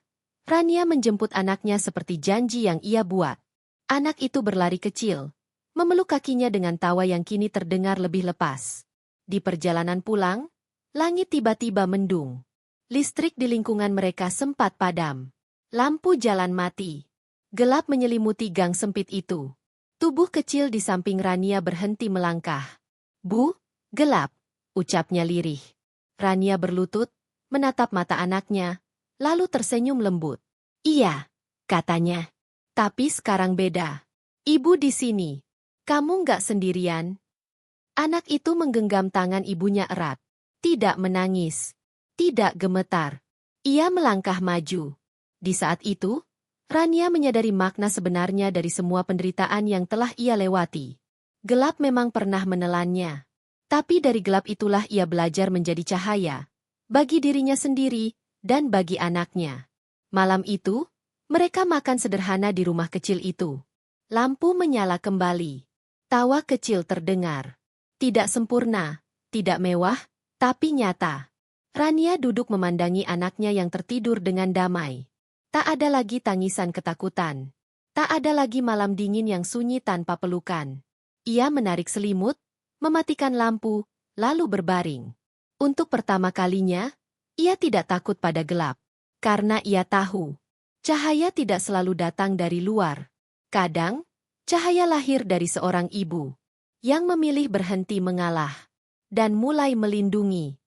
Rania menjemput anaknya seperti janji yang ia buat. Anak itu berlari kecil, memeluk kakinya dengan tawa yang kini terdengar lebih lepas. Di perjalanan pulang, langit tiba-tiba mendung. Listrik di lingkungan mereka sempat padam. Lampu jalan mati. Gelap menyelimuti gang sempit itu. Tubuh kecil di samping Rania berhenti melangkah. "Bu, gelap," ucapnya lirih. Rania berlutut, menatap mata anaknya, lalu tersenyum lembut. "Iya," katanya. "Tapi sekarang beda. Ibu di sini. Kamu nggak sendirian." Anak itu menggenggam tangan ibunya erat. Tidak menangis. Tidak gemetar. Ia melangkah maju. Di saat itu, Rania menyadari makna sebenarnya dari semua penderitaan yang telah ia lewati. Gelap memang pernah menelannya. Tapi dari gelap itulah ia belajar menjadi cahaya. Bagi dirinya sendiri, dan bagi anaknya. Malam itu, mereka makan sederhana di rumah kecil itu. Lampu menyala kembali. Tawa kecil terdengar. Tidak sempurna, tidak mewah, tapi nyata. Rania duduk memandangi anaknya yang tertidur dengan damai. Tak ada lagi tangisan ketakutan. Tak ada lagi malam dingin yang sunyi tanpa pelukan. Ia menarik selimut, mematikan lampu, lalu berbaring. Untuk pertama kalinya, ia tidak takut pada gelap. Karena ia tahu, cahaya tidak selalu datang dari luar. Kadang, cahaya lahir dari seorang ibu yang memilih berhenti mengalah dan mulai melindungi.